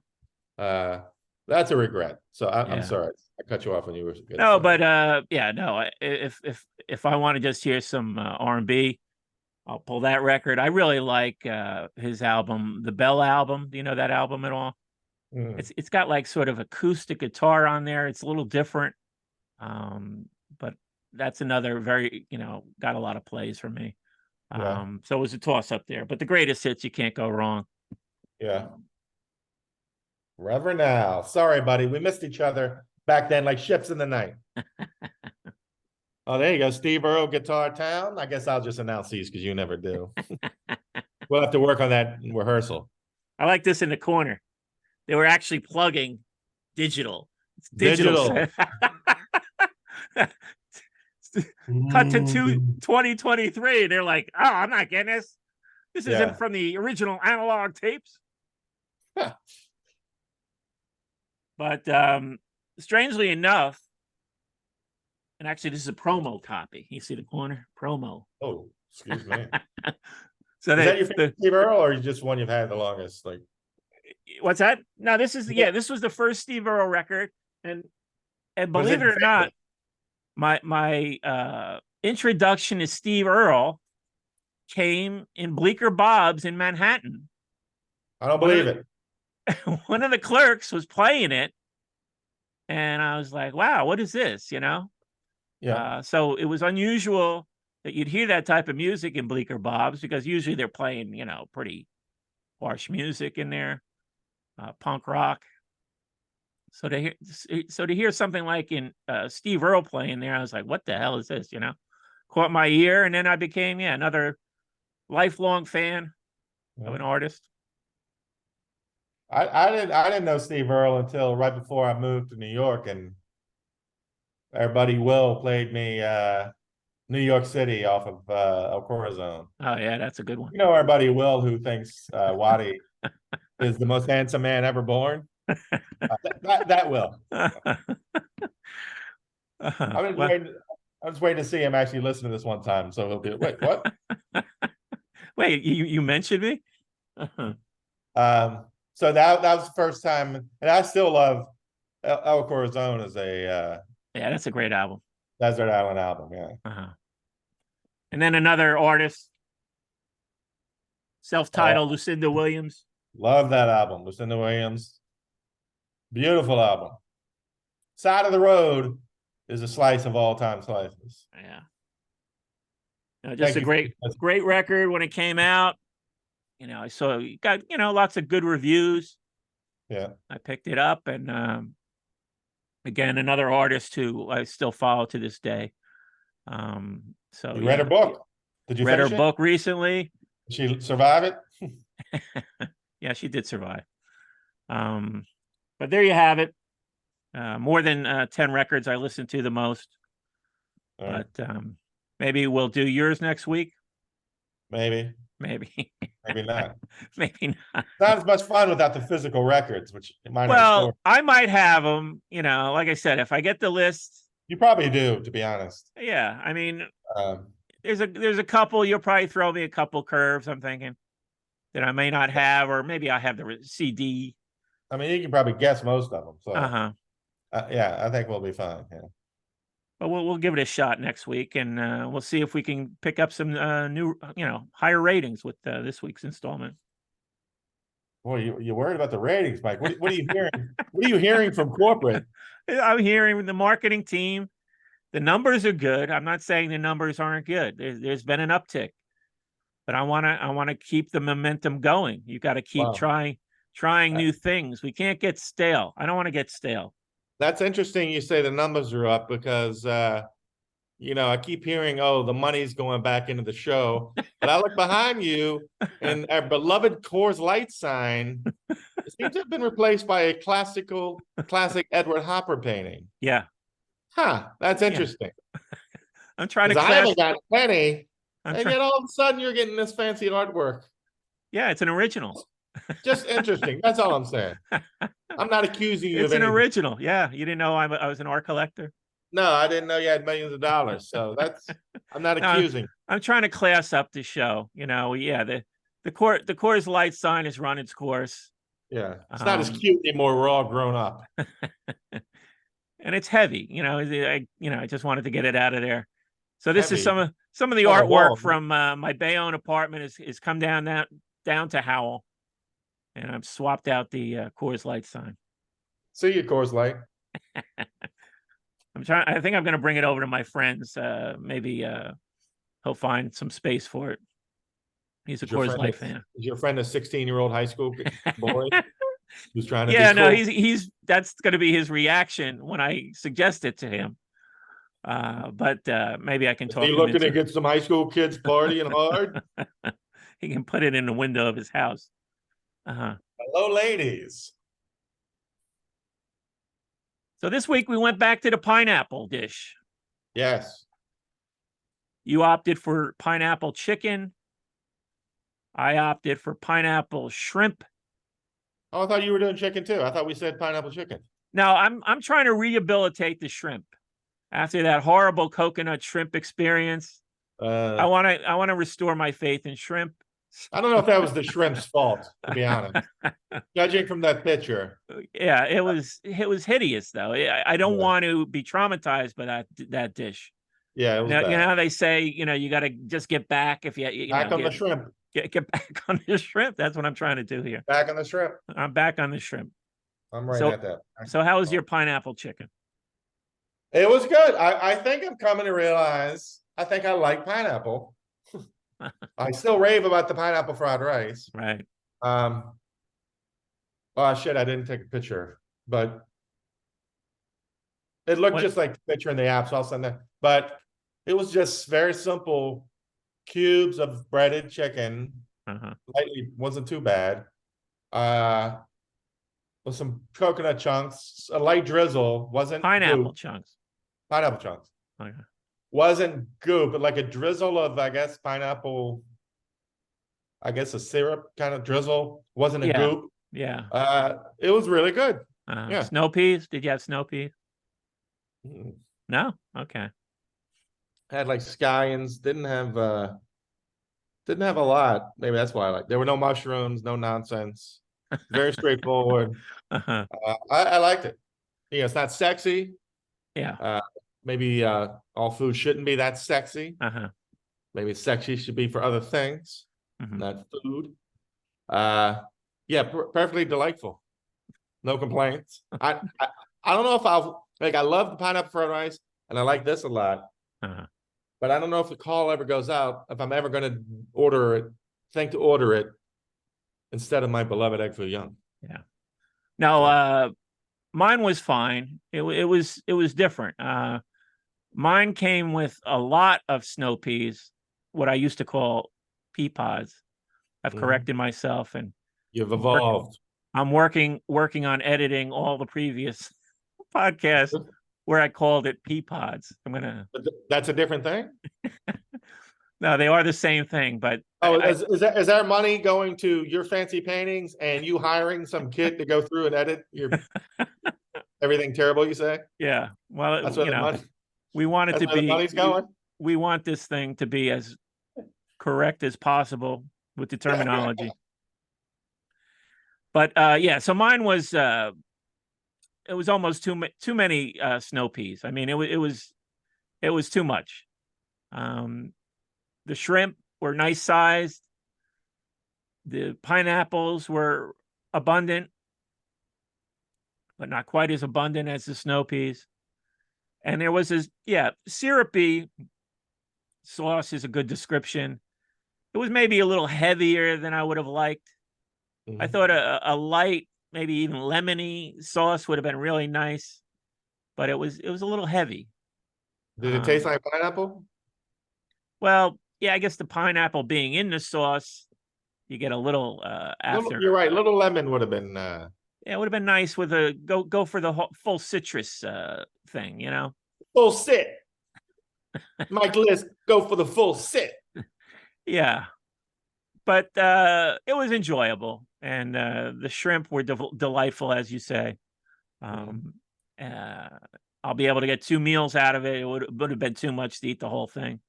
that's a regret. So I'm sorry. I cut you off when you were. No, but no. If I want to just hear some R&B, I'll pull that record. I really like his album, the Bell album. Do you know that album at all? It's got like sort of acoustic guitar on there. It's a little different, but that's another very got a lot of plays for me. So it was a toss up there. But the Greatest Hits, you can't go wrong. Yeah. Reverend Al. Sorry, buddy. We missed each other back then like ships in the night. Oh, there you go. Steve Earle, Guitar Town. I guess I'll just announce these because you never do. We'll have to work on that in rehearsal. I like this in the corner. They were actually plugging digital. It's digital. Cut to 2023. They're like, oh, I'm not getting this. This isn't from the original analog tapes. But strangely enough, and actually this is a promo copy. You see the corner? Promo. Oh, excuse me. So is that your favorite Steve Earle, or just one you've had the longest? Like, what's that? No, this is this was the first Steve Earle record, and believe it or not, my introduction to Steve Earle came in Bleecker Bob's in Manhattan. I don't believe it. One of the clerks was playing it, and I was like, "Wow, what is this?" Yeah. So it was unusual that you'd hear that type of music in Bleecker Bob's, because usually they're playing, pretty harsh music in there, punk rock. So to hear something like in Steve Earle playing there, I was like, what the hell is this? You know, caught my ear, and then I became another lifelong fan of an artist. I didn't know Steve Earle until right before I moved to New York, and our buddy Will played me New York City off of El Corazon. Oh yeah, that's a good one. You know our buddy Will, who thinks Waddy is the most handsome man ever born. That Will. I was waiting to see him actually listen to this one time, so he'll be wait, what? Wait, you mentioned me? So that was the first time, and I still love El Corazon as a yeah, that's a great album. Desert Island album, yeah. And then another artist, self-titled, Lucinda Williams. Love that album, Lucinda Williams. Beautiful album. Side of the Road is a slice of all-time slices. Yeah. Just a great record when it came out. You know, I saw you got, lots of good reviews. Yeah. I picked it up, and again, another artist who I still follow to this day. So you read her book. Did you read her finish it? book recently? Did she survive it? Yeah, she did survive. But there you have it. More than 10 records I listen to the most. Right. But maybe we'll do yours next week. Maybe not. Maybe not. Not as much fun without the physical records, which might well, I might have them. Like I said, if I get the list. You probably do, to be honest. Yeah, I mean, there's a couple. You'll probably throw me a couple curves, I'm thinking, that I may not have, or maybe I have the CD. I mean, you can probably guess most of them. So yeah, I think we'll be fine. Yeah. But we'll give it a shot next week, and we'll see if we can pick up some new, higher ratings with this week's installment. Boy, you're worried about the ratings, Mike. What are you hearing? What are you hearing from corporate? I'm hearing the marketing team. The numbers are good. I'm not saying the numbers aren't good. There's been an uptick, but I want to keep the momentum going. You got to keep trying new things. We can't get stale. I don't want to get stale. That's interesting. You say the numbers are up because, I keep hearing, the money's going back into the show. But I look behind you, and our beloved Coors Light sign seems to have been replaced by a classic Edward Hopper painting. Yeah. Huh. That's interesting. I'm trying to. I haven't got a penny, and yet all of a sudden you're getting this fancy artwork. Yeah, it's an original. Just interesting. That's all I'm saying. I'm not accusing you. It's an original. Yeah, you didn't know I was an art collector. No, I didn't know you had millions of dollars. So I'm not accusing. I'm trying to class up the show. The Coors Light sign has run its course. Yeah, it's not as cute anymore. We're all grown up, and it's heavy. I just wanted to get it out of there. So this is some of the artwork from my Bayonne apartment is come down to Howell, and I've swapped out the Coors Light sign. See you, Coors Light. I think I'm going to bring it over to my friends. Maybe he'll find some space for it. He's a Coors Light fan. Is your friend a 16-year-old high school boy who's trying to? Yeah, no, he's that's going to be his reaction when I suggest it to him. But maybe I can talk. Is he looking to get some high school kids partying hard? He can put it in the window of his house. Hello, ladies. So this week we went back to the pineapple dish. Yes. You opted for pineapple chicken. I opted for pineapple shrimp. Oh, I thought you were doing chicken too. I thought we said pineapple chicken. No, I'm trying to rehabilitate the shrimp after that horrible coconut shrimp experience. I want to restore my faith in shrimp. I don't know if that was the shrimp's fault, to be honest. Judging from that picture. Yeah, it was hideous though. I don't want to be traumatized by that dish. Yeah, it was bad. You know how they say, you got to just get back if you back on the shrimp. Get back on the shrimp. That's what I'm trying to do here. Back on the shrimp. I'm back on the shrimp. I'm right at that. So how was your pineapple chicken? It was good. I think I'm coming to realize I think I like pineapple. I still rave about the pineapple fried rice. Right. Oh shit, I didn't take a picture, but It looked What- just like the picture in the app, so I'll send that. But it was just very simple cubes of breaded chicken. Uh-huh. Lightly, wasn't too bad. With some coconut chunks, a light drizzle, wasn't Pineapple goop. chunks. Pineapple chunks. Okay. Wasn't goop, but like a drizzle of, I guess, pineapple, I guess a syrup kind of drizzle. Wasn't a Yeah. goop. Yeah. It was really good. Yeah. Snow peas? Did you have snow peas? Mm. No? Okay. Had like scallions, didn't have a lot. Maybe that's why I like. There were no mushrooms, no nonsense. Very straightforward. Uh-huh. I liked it. Yeah, it's not sexy. Yeah. Maybe all food shouldn't be that sexy. Uh-huh. Maybe sexy should be for other things, Mhm. not food. Yeah, perfectly delightful. No complaints. I don't know if I'll like. I love the pineapple fried rice, and I like this a lot. Uh-huh. But I don't know if the call ever goes out, if I'm ever going to order it, think to order it instead of my beloved egg foo young. Yeah. No, mine was fine. It was different. Mine came with a lot of snow peas, what I used to call pea pods. I've Mhm. corrected myself, and You've evolved. I'm working on editing all the previous podcasts where I called it pea pods. I'm gonna. But that's a different thing. No, they are the same thing, but Oh, is that money going to your fancy paintings and you hiring some kid to go through and edit your everything terrible you say? yeah. Well, That's where you the know, money. we want it That's to where the be. money's going. We want this thing to be as correct as possible with the terminology. But yeah, so mine was it was almost too many snow peas. I mean, it was too much. The shrimp were nice sized. The pineapples were abundant, but not quite as abundant as the snow peas. And there was this, yeah, syrupy sauce is a good description. It was maybe a little heavier than I would have liked. I Mhm. thought a light, maybe even lemony sauce would have been really nice, but it was a little heavy. Did it taste like pineapple? Well, yeah, I guess the pineapple being in the sauce, you get a little after. You're right. Little lemon would have been. Yeah, it would have been nice with a go for the full citrus thing, you know. Full sit. Mike List, go for the full sit. Yeah, but it was enjoyable, and the shrimp were delightful, as you say. I'll be able to get 2 meals out of it. It would have been too much to eat the whole thing.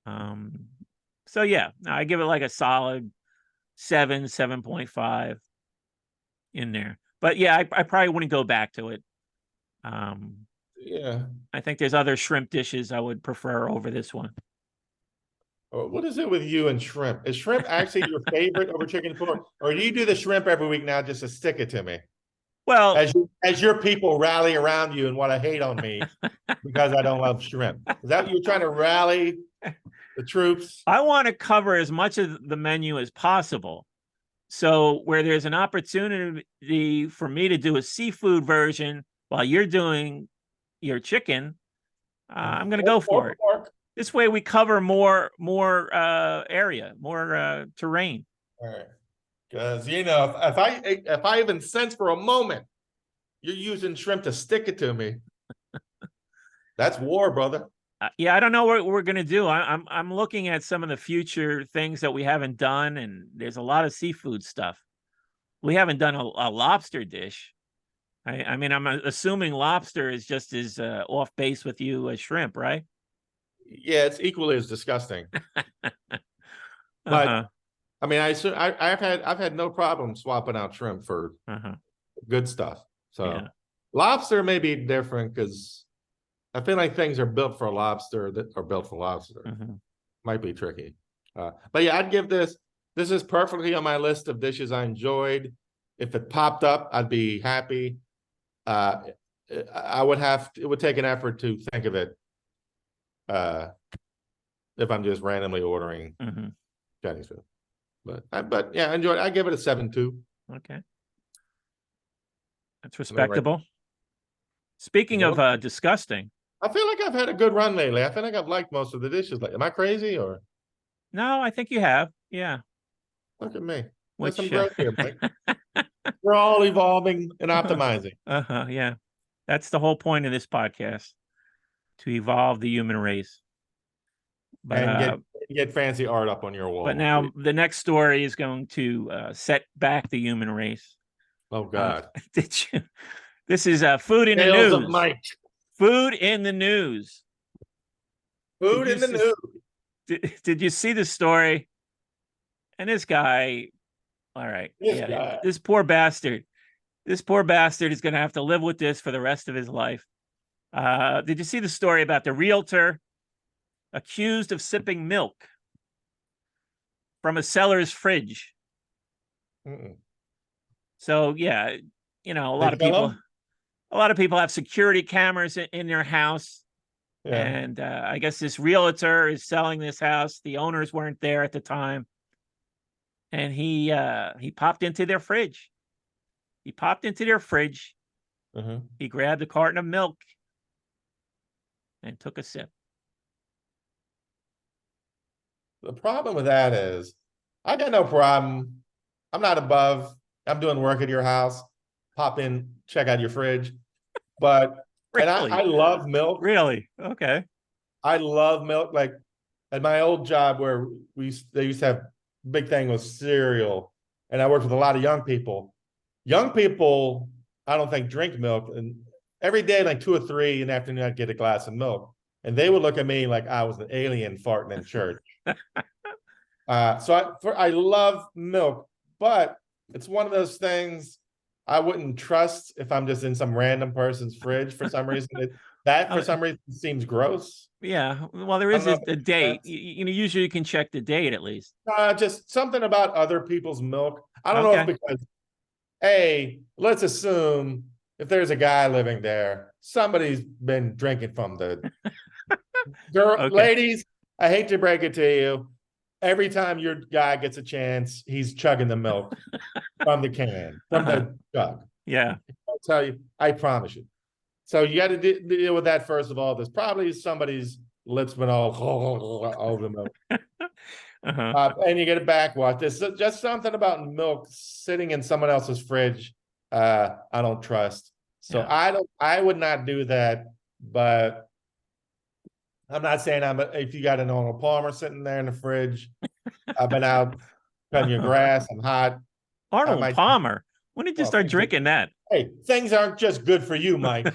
So yeah, I give it like a solid 7.5 in there. But yeah, I probably wouldn't go back to it. Yeah. I think there's other shrimp dishes I would prefer over this one. What is it with you and shrimp? Is shrimp actually your favorite over chicken and pork, or do you do the shrimp every week now just to stick it to me? Well, as your people rally around you and want to hate on me because I don't love shrimp. Is that you're trying to rally the troops? I want to cover as much of the menu as possible. So where there's an opportunity for me to do a seafood version while you're doing your chicken, I'm going to go for it. This way we cover more area, more terrain. All right. Because if I even sense for a moment you're using shrimp to stick it to me, that's war, brother. Yeah, I don't know what we're gonna do. I'm looking at some of the future things that we haven't done, and there's a lot of seafood stuff. We haven't done a lobster dish. I mean, I'm assuming lobster is just as off base with you as shrimp, right? Yeah, it's equally as disgusting. But I mean, I've had no problem swapping out shrimp for good stuff. So yeah. Lobster may be different because I feel like things are built for lobster that are built for lobster. Might be tricky. But yeah, I'd give this is perfectly on my list of dishes I enjoyed. If it popped up, I'd be happy. It would take an effort to think of it. If I'm just randomly ordering Chinese food. But yeah, I enjoyed it. I give it a 7.2. Okay. That's respectable. Speaking Well, of disgusting, I feel like I've had a good run lately. I feel like I've liked most of the dishes. Like, am I crazy or no, I think you have. Yeah. look at me? There's some Which growth here, Mike. We're all evolving and optimizing yeah. That's the whole point of this podcast, to evolve the human race. But and get fancy art up on your but wall. now the next story is going to set back the human race. Oh God. Did you? This is food in the Tales of news. Mike. Food in the news. Food in the news. Did you see the story? And this guy, all right, Guy. this poor bastard. This poor bastard is going to have to live with this for the rest of his life. Did you see the story about the realtor accused of sipping milk from a seller's fridge? Mm-mm. So yeah, a lot of people have security cameras in their house. Yeah. And I guess this realtor is selling this house. The owners weren't there at the time. And he popped into their fridge. He grabbed a carton of milk and took a sip. The problem with that is, I got no problem. I'm not above. I'm doing work at your house. Pop in, check out your fridge. But really? And I love milk. Really? Okay. I love milk. Like at my old job where they used to have big thing with cereal, and I worked with a lot of young people. Young people, I don't think drink milk, and every day, like 2 or 3 in the afternoon, I'd get a glass of milk, and they would look at me like I was an alien farting in church. So I love milk, but it's one of those things I wouldn't trust if I'm just in some random person's fridge for some reason. For some reason seems gross. Yeah, well, there is a date. Usually you can check the date at least. Just something about other people's milk. I don't know if because, hey, let's assume if there's a guy living there, somebody's been drinking from the girl. Ladies, I hate to break it to you. Every time your guy gets a chance, he's chugging the milk from the can, from the jug. Yeah. I'll tell you, I promise you. So you got to deal with that first of all. There's probably somebody's lips been all over the milk. And you get it backwash. There's just something about milk sitting in someone else's fridge I don't trust. So yeah. I would not do that, but I'm not saying if you got an Arnold Palmer sitting there in the fridge, I've been out cutting your grass, I'm hot. Arnold Palmer? When did you start drinking that? Hey, things aren't just good for you, Mike.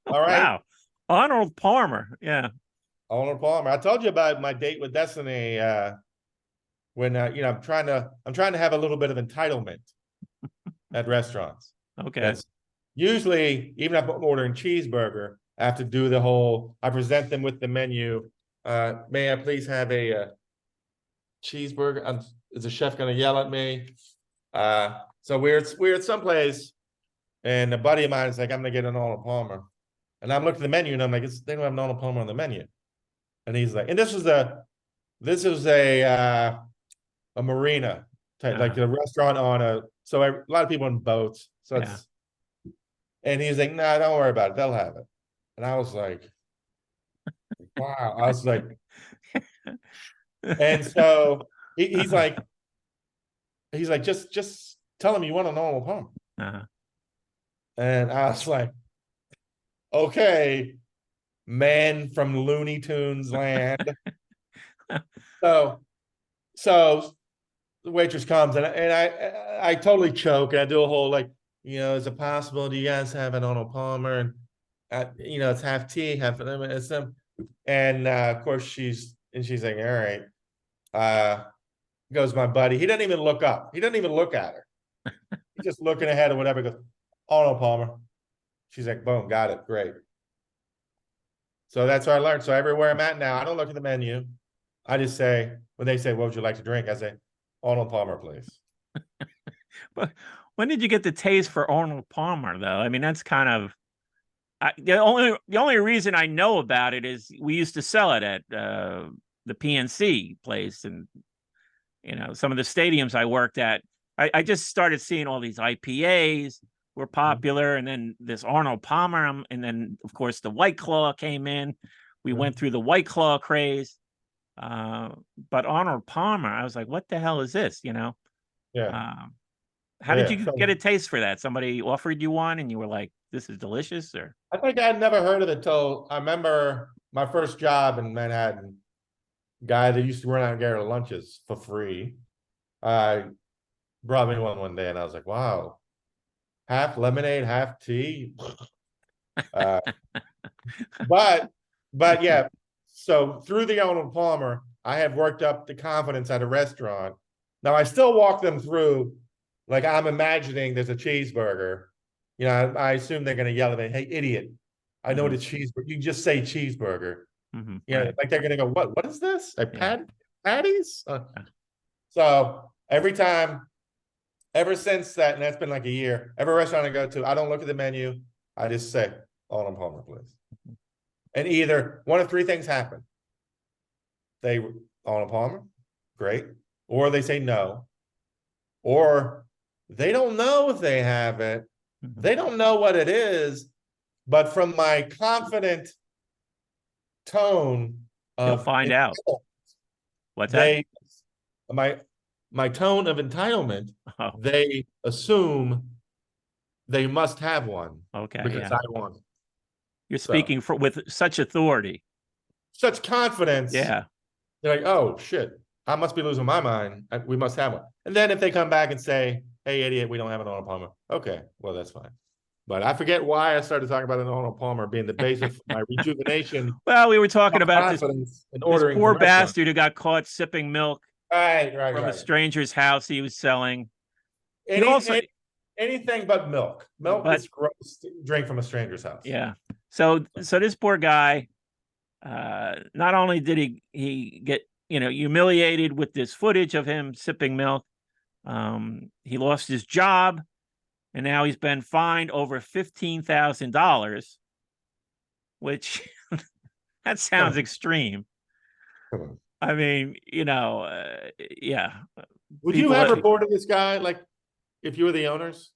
All right. Wow. Arnold Palmer. Yeah. Arnold Palmer. I told you about my date with Destiny when I'm trying to have a little bit of entitlement at restaurants. Okay. That's usually, even if I'm ordering cheeseburger, I have to do the whole, I present them with the menu. May I please have a cheeseburger? Is the chef going to yell at me? So we're at someplace, and a buddy of mine is like, I'm going to get an Arnold Palmer. And I'm looking at the menu, and I'm like, they don't have an Arnold Palmer on the menu. And he's like, and this was a marina type, like a restaurant on so a lot of people on boats. So it's, and he's like, no, don't worry about it. They'll have it. And I was like, wow. I was like, and so he's like, just tell him you want an Arnold Palmer. And I was like, okay, man from Looney Tunes land. So the waitress comes and I totally choke, and I do a whole like, is it possible? Do you guys have an Arnold Palmer? And it's half tea, half it's them. And of course she's like, all right. Goes my buddy. He doesn't even look up. He doesn't even look at her. He's just looking ahead or whatever. Goes, Arnold Palmer. She's like, boom, got it. Great. So that's what I learned. So everywhere I'm at now, I don't look at the menu. I just say, when they say, what would you like to drink? I say, Arnold Palmer, please. But when did you get the taste for Arnold Palmer, though? I mean, that's kind of the only reason I know about it is we used to sell it at the PNC place, and some of the stadiums I worked at. I just started seeing all these IPAs, were popular, and then this Arnold Palmer, and then of course the White Claw came in. We went through the White Claw craze, but Arnold Palmer, I was like, what the hell is this? Yeah. How did you get a taste for that? Somebody offered you one, and you were like, "This is delicious," or? I think I'd never heard of it till I remember my first job in Manhattan. Guy that used to run out and get lunches for free, brought me one day, and I was like, "Wow, half lemonade, half tea." But yeah. So through the Arnold Palmer, I have worked up the confidence at a restaurant. Now I still walk them through, like I'm imagining there's a cheeseburger. You know, I assume they're going to yell at me, "Hey, idiot! I know what a cheeseburger. You just say cheeseburger." Yeah, like they're gonna go, what is this? A patties? So every time, ever since that, and that's been like a year, every restaurant I go to, I don't look at the menu. I just say, Arnold Palmer, please. And either one of three things happen. They, Arnold Palmer, great. Or they say no. Or they don't know if they have it. They don't know what it is. But from my confident tone of, you'll find out. What's that? My tone of entitlement, they assume they must have one. Okay, because I want it. You're speaking with such authority, such confidence. Yeah, they're like, "Oh shit, I must be losing my mind. We must have one." And then if they come back and say, "Hey, idiot, we don't have an Arnold Palmer," okay, well that's fine. But I forget why I started talking about an Arnold Palmer being the basis for my rejuvenation. Well, we were talking about this poor bastard who got caught sipping milk from a stranger's house he was selling. Anything but milk. Milk is gross to drink from a stranger's house. Yeah. So this poor guy, not only did he get, humiliated with this footage of him sipping milk, he lost his job, and now he's been fined over $15,000, which that sounds extreme. I mean, yeah. Would you have reported this guy, like, if you were the owners?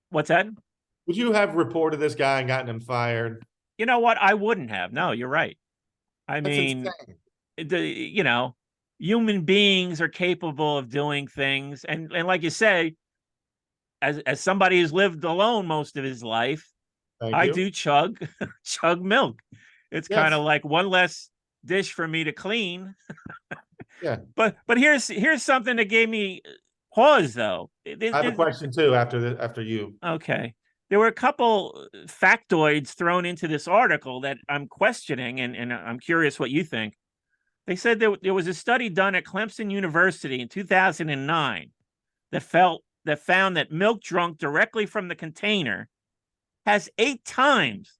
What's that? Would you have reported this guy and gotten him fired? You know what? I wouldn't have. No, you're right. I mean, human beings are capable of doing things, and like you say, as somebody who's lived alone most of his life, I do chug milk. It's kind of like one less dish for me to clean. Yeah. But here's something that gave me pause, though. I have a question too after you. Okay. There were a couple factoids thrown into this article that I'm questioning, and I'm curious what you think. They said there was a study done at Clemson University in 2009 that found that milk drunk directly from the container has 8 times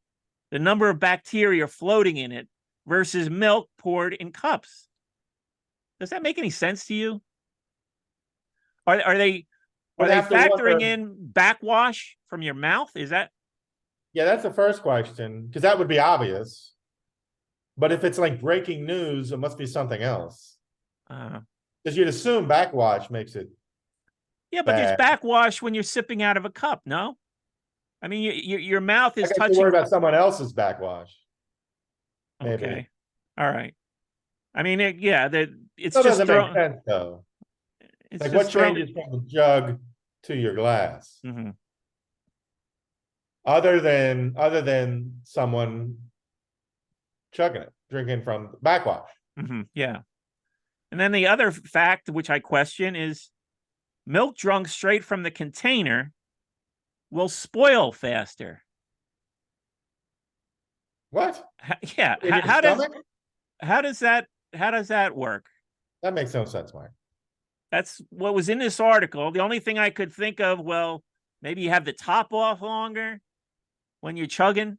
the number of bacteria floating in it versus milk poured in cups. Does that make any sense to you? Are they factoring in backwash from your mouth? Is that? Yeah, that's the first question, because that would be obvious. But if it's like breaking news, it must be something else. Because you'd assume backwash makes it. Yeah, but there's backwash when you're sipping out of a cup, no? I mean, your mouth is touching. Worry about someone else's backwash. Maybe. Okay. All right. I mean, it's just doesn't make sense, though. It's like, what changes from the jug to your glass? Mm-hmm. Other than someone chugging it, drinking from backwash. Mm-hmm. Yeah. And then the other fact, which I question, is milk drunk straight from the container will spoil faster. What? Yeah. How does that work? That makes no sense, Mike. That's what was in this article. The only thing I could think of, well, maybe you have the top off longer when you're chugging.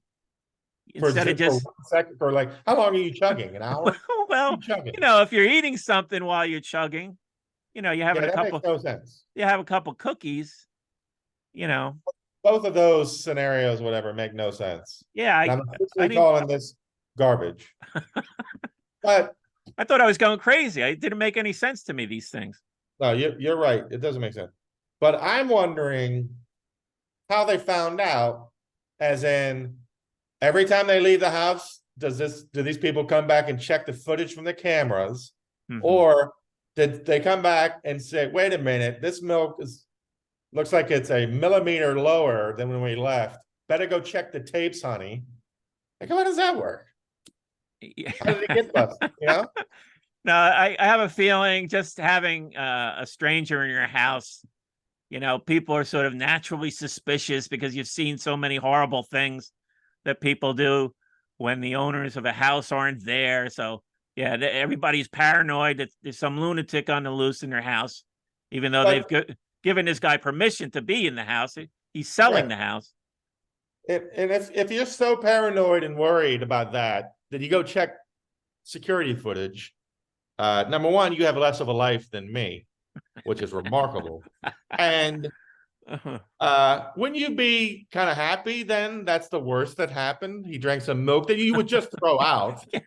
Instead of just 1 second, or like, how long are you chugging? An hour? Well, if you're eating something while you're chugging, you have a couple. Makes no sense. You have a couple cookies, Both of those scenarios, whatever, make no sense. Yeah, I'm calling this garbage. But I thought I was going crazy. It didn't make any sense to me, these things. No, you're right. It doesn't make sense. But I'm wondering how they found out, as in every time they leave the house, do these people come back and check the footage from the cameras? Mhm. Or did they come back and say, wait a minute, this milk looks like it's a millimeter lower than when we left. Better go check the tapes, honey. Like, how does that work? How did it get busted? You know? No, I have a feeling just having a stranger in your house, you know, people are sort of naturally suspicious because you've seen so many horrible things that people do when the owners of a house aren't there. So yeah, everybody's paranoid that there's some lunatic on the loose in their house, even though But they've given this guy permission to be in the house. He's selling right. the house. And if you're so paranoid and worried about that, then you go check security footage. Number one, you have less of a life than me, which is remarkable. And wouldn't you be kind of happy then? That's the worst that happened. He drank some milk that you would just throw out. Yeah,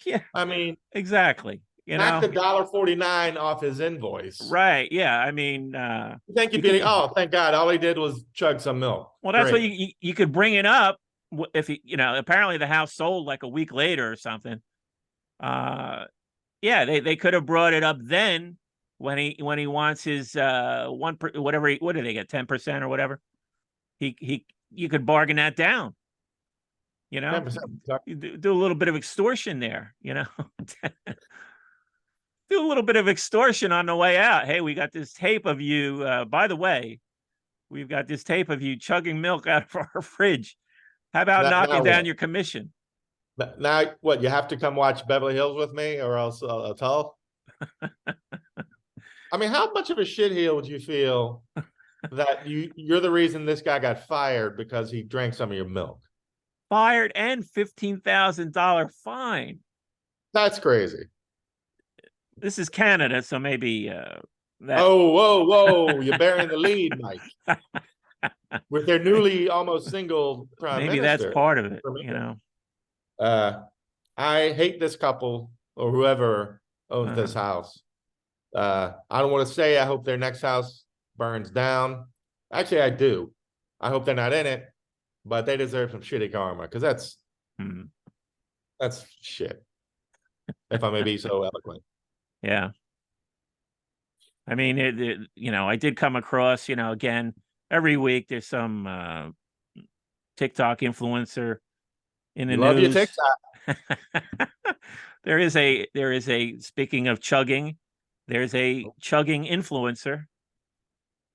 yeah, I mean, exactly. You knock know, the $1.49 off his invoice. right? Yeah, I mean, You think you'd be, oh, thank God, all he did was chug some milk. well, that's what Great. you could bring it up if he, you know, apparently the house sold like a week later or something. Yeah, they could have brought it up then when he wants his whatever what do they get, 10% or whatever. He you could bargain that down, you know, 10%. do a little bit of extortion there, you know. Do a little bit of extortion on the way out. Hey, we got this tape of you. By the way, we've got this tape of you chugging milk out of our fridge. How about knocking down your commission? Now, what, you have to come watch Beverly Hills with me or else I'll tell? I mean, how much of a shitheel would you feel that you're the reason this guy got fired because he drank some of your milk? Fired and $15,000 fine. That's crazy. This is Canada, so maybe that. Oh, whoa! You're bearing the lead, Mike. With their newly almost single prime maybe minister. That's part of it, you know. I hate this couple or whoever owns this house. I don't want to say I hope their next house burns down. Actually, I do. I hope they're not in it, but they deserve some shitty karma because that's shit. If I may be so eloquent. Yeah. I mean, you know, I did come across, you know, again, every week there's some TikTok influencer in the news. Love your TikTok. There is a speaking of chugging, there's a chugging influencer,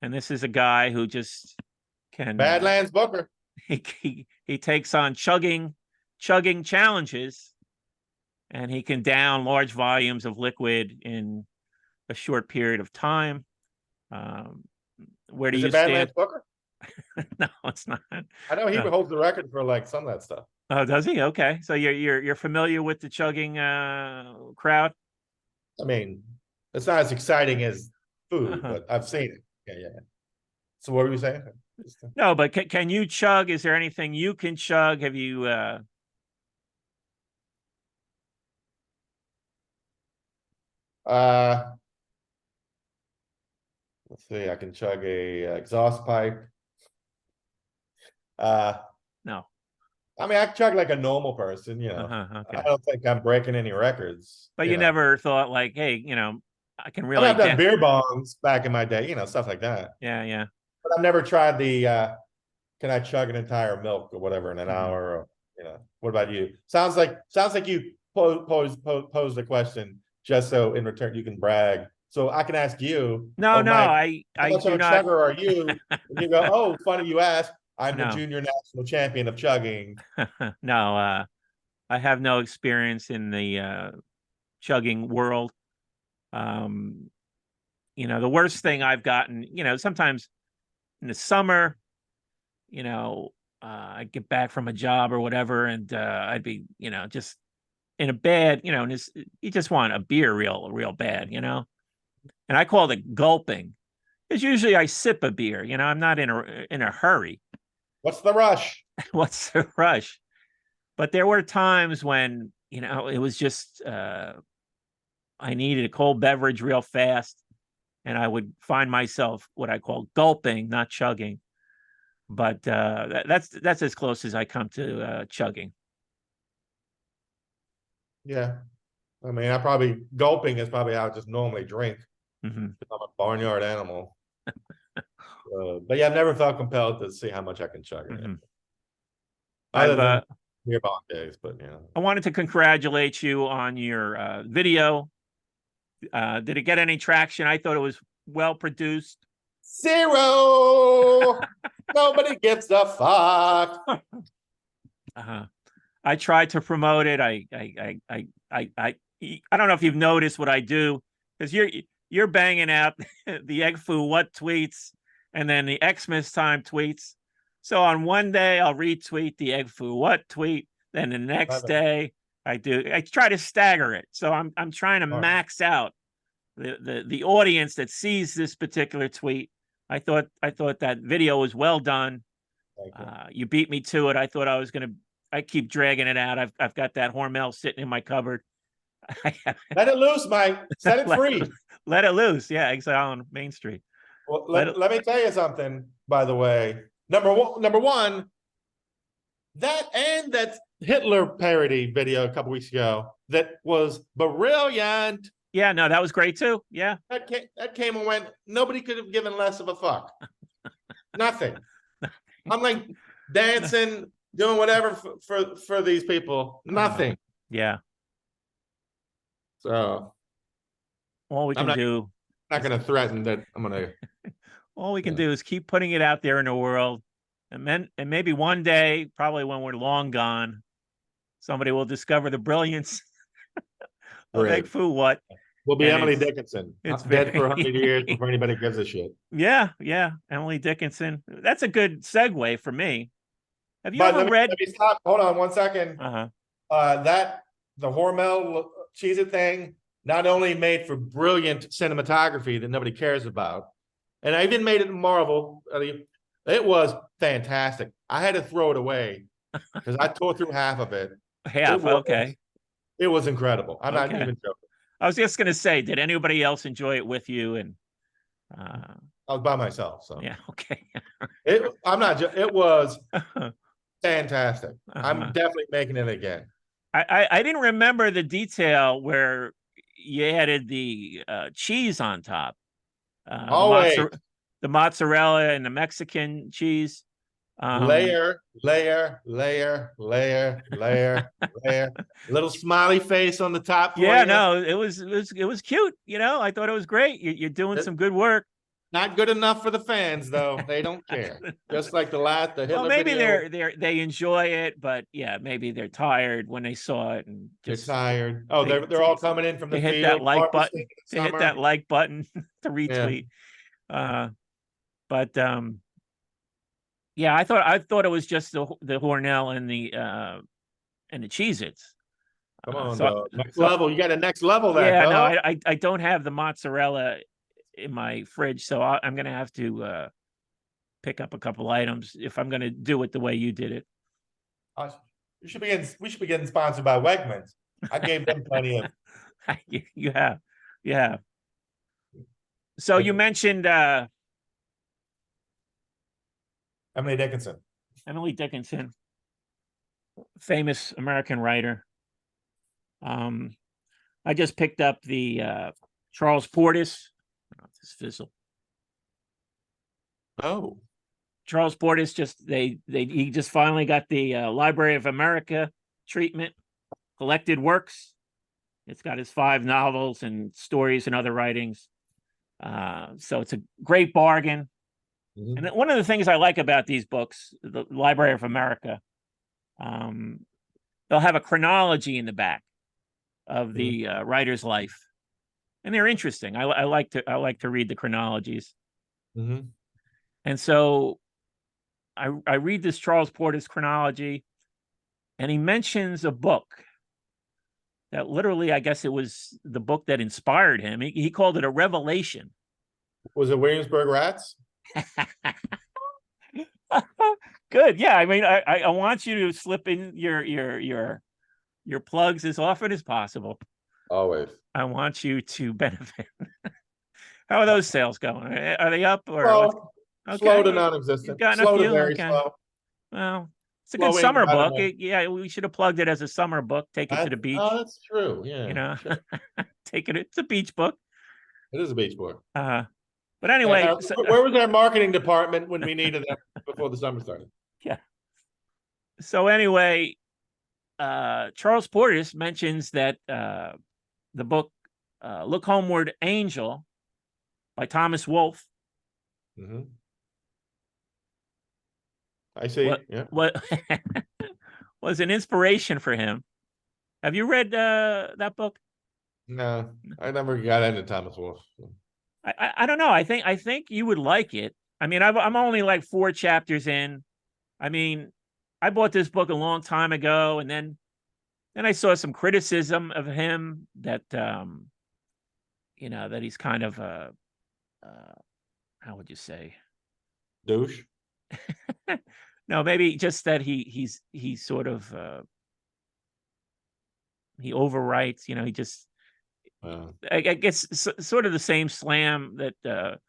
and this is a guy who just can Badlands Booker. He takes on chugging challenges, and he can down large volumes of liquid in a short period of time. Where do you stand? Badlands Booker? No, it's not. I know he holds the record for like some of that stuff. Oh, does he? Okay, so you're familiar with the chugging crowd? I mean, it's not as exciting as food, but I've seen it. Yeah. So what were you saying? No, but can you chug? Is there anything you can chug? Have you? Let's see. I can chug a exhaust pipe. No. I mean, I chug like a normal person, you know. Okay. I don't think I'm breaking any records. But you never thought like, hey, you know, I can really. I've done beer bongs back in my day, you know, stuff like that. Yeah. But I've never tried the can I chug an entire milk or whatever in an hour? Or, you know, what about you? Sounds like you pose the question just so in return you can brag. So I can ask you. No, Mike, I do not. Chugger are you? And you go, oh, funny you ask. I'm the junior national champion of chugging. No, I have no experience in the chugging world. You know, the worst thing I've gotten, you know, sometimes in the summer, you know, I'd get back from a job or whatever, and I'd be, you know, just in a bad, you know, you just want a beer real bad, you know. And I call it gulping. Because usually I sip a beer, you know, I'm not in a hurry. What's the rush? What's the rush? But there were times when, you know, it was just I needed a cold beverage real fast, and I would find myself what I call gulping, not chugging. but that's as close as I come to chugging. Yeah. I mean, gulping is probably how I just normally drink. Hmm. I'm a barnyard animal. But yeah, I've never felt compelled to see how much I can chug it. Hmm. Other than nearby days, but I wanted to congratulate you on your video. Did it get any traction? I thought it was well produced. 0. Nobody gives a fuck. I tried to promote it. I don't know if you've noticed what I do, because you're banging out the Egg Foo What tweets and then the Xmas time tweets. So on one day I'll retweet the Egg Foo What tweet, then the next day I try to stagger it. So I'm trying to max out the audience that sees this particular tweet. I thought that video was well done. You beat me to it. I thought I keep dragging it out. I've got that Hormel sitting in my cupboard. Let it loose, Mike. Set it free. Let it loose. Yeah, Exile on Main Street. Well, let me tell you something, by the way. Number one, that Hitler parody video a couple weeks ago that was brilliant. Yeah, no, that was great too. Yeah. That came and went. Nobody could have given less of a fuck. Nothing. I'm like dancing, doing whatever for these people. Nothing. Yeah. So all we can do. I'm not going to threaten that I'm going to. All we can do is keep putting it out there in the world, and maybe one day, probably when we're long gone, somebody will discover the brilliance of Egg Foo What. We'll be Emily Dickinson. It's dead for 100 years before anybody gives a shit. Yeah, Emily Dickinson. That's a good segue for me. Have you ever read? Let me stop. Hold on 1 second. The Hormel Cheez-It thing not only made for brilliant cinematography that nobody cares about, and I even made it in Marvel. It was fantastic. I had to throw it away because I tore through half of it. Okay. It was incredible. I'm not even joking. I was just going to say, did anybody else enjoy it with you? And I was by myself. So yeah, okay. It was fantastic. I'm definitely making it again. I didn't remember the detail where you added the cheese on top. The mozzarella and the Mexican cheese. Layer. Little smiley face on the top. Yeah, no, it was cute. I thought it was great. You're doing some good work. Not good enough for the fans, though. They don't care. Just like the Hitler well, maybe video. they enjoy it, but yeah, maybe they're tired when they saw it and just, they're tired. Oh, they're all coming in from the field. Hit that like button. They hit that like button to retweet. Yeah. Yeah, I thought it was just the Hormel and the Cheez-Its. Come on, next level. You got a next level there. Yeah, no, I don't have the mozzarella in my fridge, so I'm gonna have to pick up a couple items if I'm gonna do it the way you did it. We should be getting sponsored by Wegmans. I gave them plenty of. You have. So you mentioned Emily Dickinson. Emily Dickinson, famous American writer. I just picked up the Charles Portis. This fizzle. Oh, Charles Portis he just finally got the Library of America treatment, collected works. It's got his 5 novels and stories and other writings. So it's a great bargain. And one of the things I like about these books, the Library of America, they'll have a chronology in the back of the writer's life, and they're interesting. I like to read the chronologies. And so I read this Charles Portis chronology, and he mentions a book that literally, I guess it was the book that inspired him. He called it a revelation. Was it Williamsburg Rats? Good. Yeah. I mean, I want you to slip in your plugs as often as possible. Always. I want you to benefit. How are those sales going? Are they up or? Well, Slow to Okay. non-existent. You've gotten a Slow to few. very Okay. slow. Well, it's a good Flowing summer by the book. month. Yeah, we should have plugged it as a summer book. Take it to the beach. That's true. You Yeah, know, sure. take it. It's a beach book. It is a beach book. But anyway, so, Where was our marketing department when we needed them before the summer started? yeah. So anyway, Charles Portis mentions that the book "Look Homeward, Angel" by Thomas Wolfe. Mm-hmm. I see. What was an inspiration for him. Have you read that book? No, I never got into Thomas Wolfe. I don't know. I think you would like it. I mean, I'm only like 4 chapters in. I mean, I bought this book a long time ago, and then I saw some criticism of him that that he's kind of a how would you say, Douche. no, maybe just that he's sort of he overwrites. He just I guess sort of the same slam that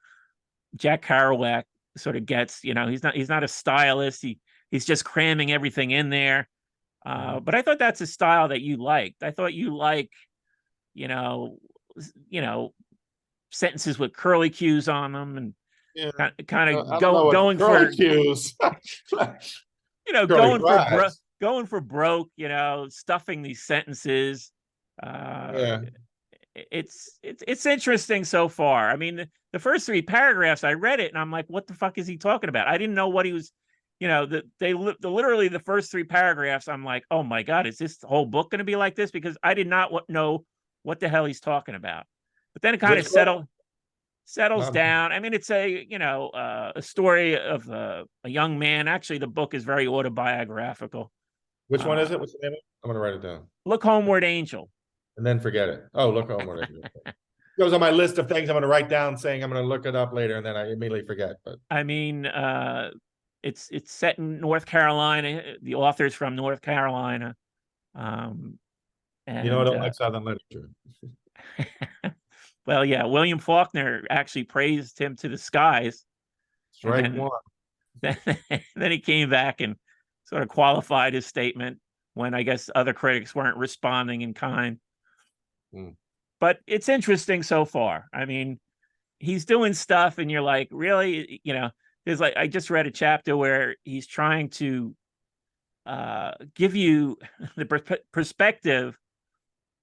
Jack Kerouac sort of gets. He's not a stylist. He's just cramming everything in there. But I thought that's a style that you liked. I thought you like, you know, sentences with curly cues on them, and kind of going for cues. going for broke. Stuffing these sentences. It's interesting so far. I mean, the first 3 paragraphs, I read it and I'm like, what the fuck is he talking about? I didn't know what he was. Literally the first 3 paragraphs, I'm like, oh my God, is this whole book going to be like this? Because I did not know what the hell he's talking about. But then it kind of settles down. I mean, it's a story of a young man. Actually, the book is very autobiographical. Which one is it? What's the name of it? I'm going to write it down. Look Homeward, Angel. And then forget it. Oh, Look Homeward, Angel. It goes on my list of things I'm going to write down, saying I'm going to look it up later, and then I immediately forget. But I mean, it's set in North Carolina. The author's from North Carolina. And, I don't like Southern literature. Well, yeah, William Faulkner actually praised him to the skies. Strike one. Then he came back and sort of qualified his statement when I guess other critics weren't responding in kind. But it's interesting so far. I mean, he's doing stuff and you're like, really? There's like, I just read a chapter where he's trying to give you the perspective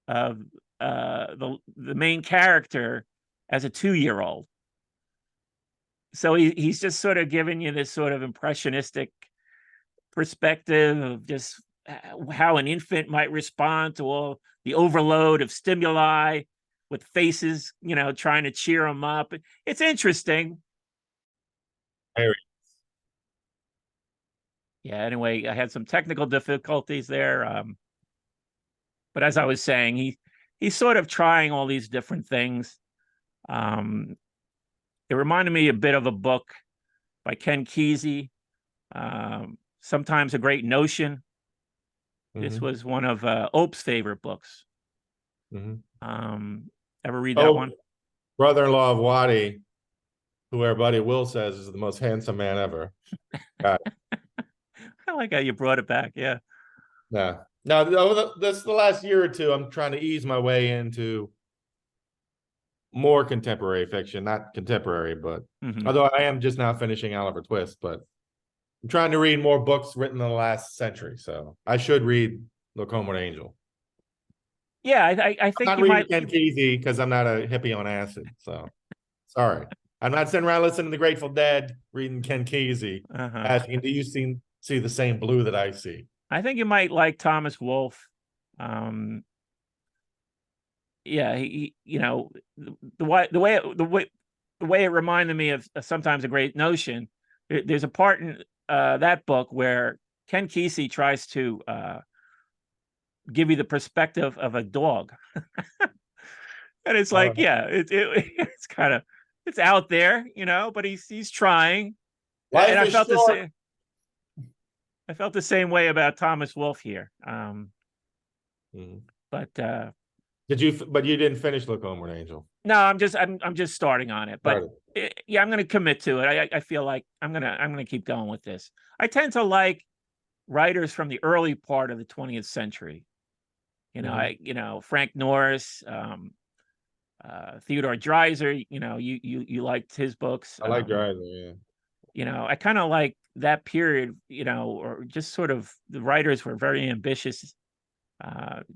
of the main character as a 2-year-old. So he's just sort of giving you this sort of impressionistic perspective of just how an infant might respond to all the overload of stimuli, with faces, trying to cheer him up. It's interesting. Yeah, anyway, I had some technical difficulties there. But as I was saying, he's sort of trying all these different things. It reminded me a bit of a book by Ken Kesey, Sometimes a Great Notion. This was one of Ope's favorite books. Ever read that one? Brother-in-law of Waddy, who our buddy Will says is the most handsome man ever. I like how you brought it back. Yeah. Yeah. Now, the last year or two, I'm trying to ease my way into more contemporary fiction, not contemporary, but although I am just now finishing Oliver Twist, but I'm trying to read more books written in the last century. So I should read Look Homeward, Angel. Yeah, I think I'm not reading Ken Kesey because I'm not a hippie on acid. So sorry. I'm not sitting around listening to the Grateful Dead, reading Ken Kesey, asking, do you see the same blue that I see? I think you might like Thomas Wolfe. Yeah, the way it reminded me of Sometimes a Great Notion. There's a part in that book where Ken Kesey tries to give you the perspective of a dog, and it's like, it's kind of, it's out there, but he's trying. Life and I is felt short. the same. I felt the same way about Thomas Wolfe here. But But you didn't finish Look Homeward, Angel. No, I'm just starting on it, but Started. yeah, I'm going to commit to it. I feel like I'm gonna keep going with this. I tend to like writers from the early part of the 20th century. Frank Norris, Theodore Dreiser. You liked his books. I like Dreiser, yeah. I kind of like that period. Or just sort of the writers were very ambitious,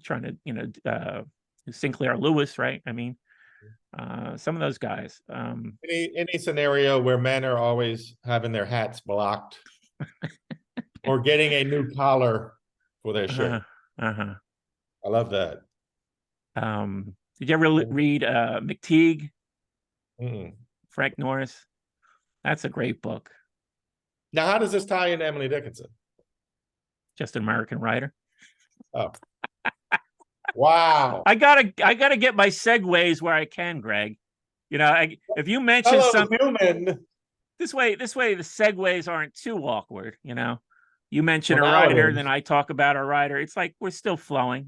trying to Sinclair Lewis, right? I mean, some of those guys. Any scenario where men are always having their hats blocked or getting a new collar for their shirt. Uh-huh. I love that. Did you ever read McTeague? Mm-mm. Frank Norris? That's a great book. Now, how does this tie into Emily Dickinson? Just an American writer. Oh. Wow. I gotta get my segues where I can, Greg. If you mention something human. This way the segues aren't too awkward. You mention a writer, then I talk about a writer. It's like we're still flowing.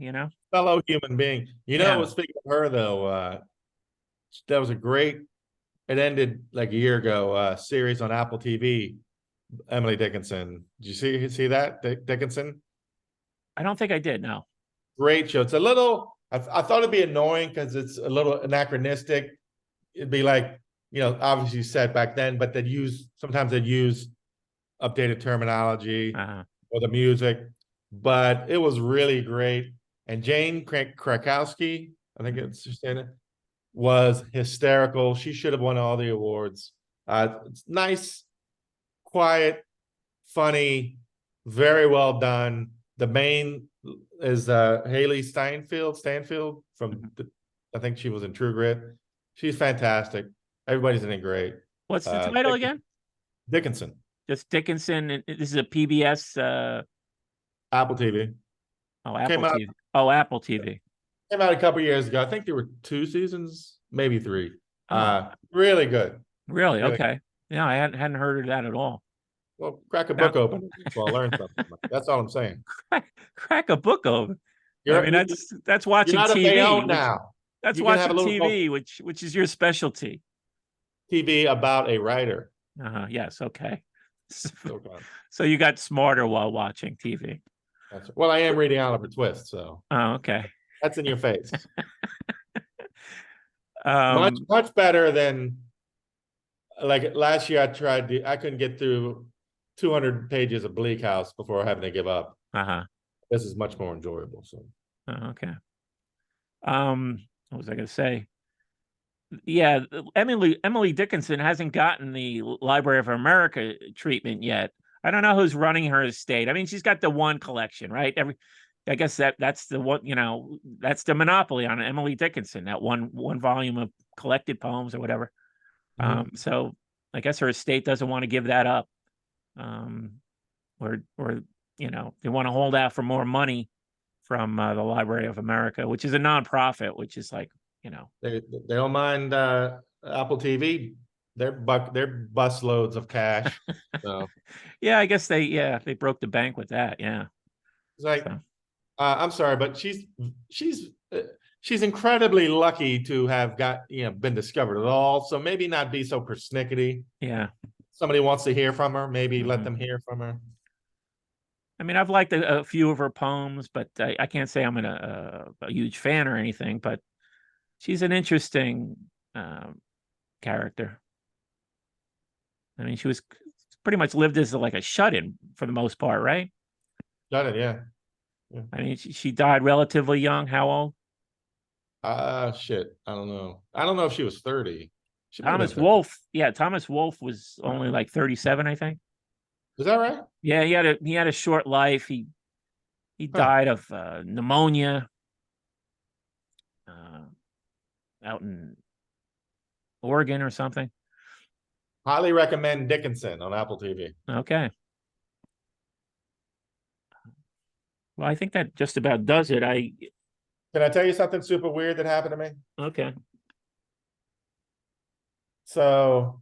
Fellow human being. Speaking of her though, that was a great. It ended like a year ago. Series on Apple TV. Emily Dickinson. Did you see that Dickinson? I don't think I did. No. Great show. It's a little. I thought it'd be annoying because it's a little anachronistic. It'd be like obviously set back then, but sometimes they'd use updated terminology or the music. But it was really great. And Jane Krakowski, I think it's just in it, was hysterical. She should have won all the awards. It's nice, quiet, funny, very well done. The main is Haley Stanfield from I think she was in True Grit. She's fantastic. Everybody's in it great. What's the title again? Dickinson. Just Dickinson. And this is a PBS. Apple TV. Oh, Apple TV. Oh, Apple TV. Came out a couple years ago. I think there were 2 seasons, maybe 3. Really good. Really? Okay. Yeah, I hadn't heard of that at all. Well, crack a book open, so I'll learn something. That's all I'm saying. Crack a book open. That's watching TV now. That's watching TV, which is your specialty. TV about a writer. Yes. Okay. So you got smarter while watching TV. Well, I am reading Oliver Twist, so. Oh, okay. That's in your face. Much better than like last year. I couldn't get through 200 pages of Bleak House before having to give up. This is much more enjoyable. So. Okay. What was I going to say? Yeah, Emily Dickinson hasn't gotten the Library of America treatment yet. I don't know who's running her estate. I mean, she's got the one collection, right? I guess that's the one. That's the monopoly on Emily Dickinson. That one volume of collected poems or whatever. So I guess her estate doesn't want to give that up, or they want to hold out for more money from the Library of America, which is a nonprofit, which is like they don't mind Apple TV. They're bus loads of cash. So yeah, I guess they broke the bank with that. Yeah, it's like I'm sorry, but she's incredibly lucky to have been discovered at all. So maybe not be so persnickety. Yeah, somebody wants to hear from her. Maybe let them hear from her. I mean, I've liked a few of her poems, but I can't say I'm a huge fan or anything. But she's an interesting character. I mean, she was pretty much lived as like a shut-in for the most part, right? Shut-in, yeah. I mean, she died relatively young. How old? Shit. I don't know. I don't know if she was 30. Thomas Wolfe. Yeah, Thomas Wolfe was only like 37, I think. Is that right? Yeah, he had a short life. He died of pneumonia out in Oregon or something. Highly recommend Dickinson on Apple TV. Okay. Well, I think that just about does it. Can I tell you something super weird that happened to me? Okay. So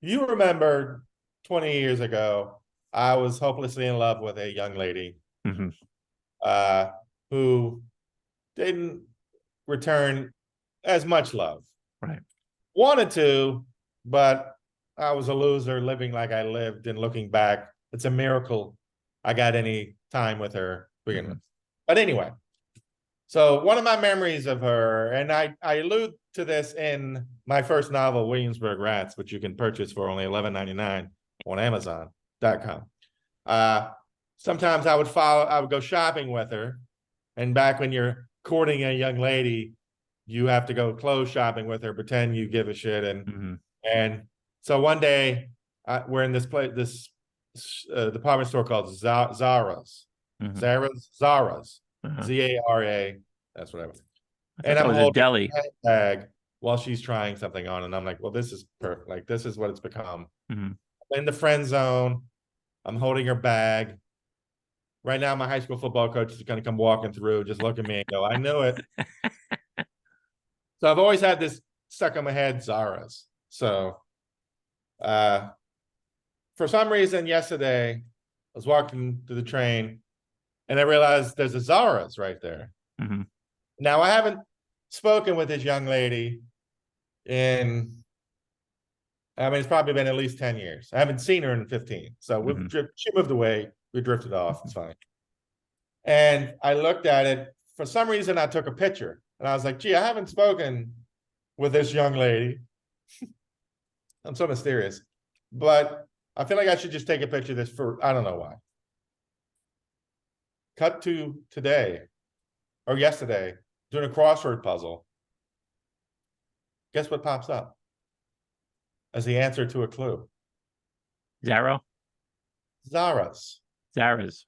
you remember 20 years ago, I was hopelessly in love with a young lady who didn't return as much love. Right. Wanted to, but I was a loser living like I lived, and looking back, it's a miracle I got any time with her to begin with. But anyway, so one of my memories of her, and I allude to this in my first novel, Williamsburg Rats, which you can purchase for only $11.99 on Amazon.com. Sometimes I would go shopping with her. And back when you're courting a young lady, you have to go clothes shopping with her, pretend you give a shit. And so one day we're in this department store called Zara's. Zara's. Zara. That's what I was. And I'm holding a bag while she's trying something on, and I'm like, well, this is perfect. Like, this is what it's become. In the friend zone, I'm holding her bag. Right now, my high school football coach is going to come walking through, just look at me and go, I knew it. So I've always had this stuck in my head, Zara's. So for some reason yesterday, I was walking to the train and I realized there's a Zara's right there. Now, I haven't spoken with this young lady it's probably been at least 10 years. I haven't seen her in 15. So she moved away. We drifted off. It's fine. And I looked at it. For some reason, I took a picture. And I was like, gee, I haven't spoken with this young lady. I'm so mysterious. But I feel like I should just take a picture of this I don't know why. Cut to today, or yesterday, doing a crossword puzzle. Guess what pops up as the answer to a clue? Zara's. Zara's. Zara's.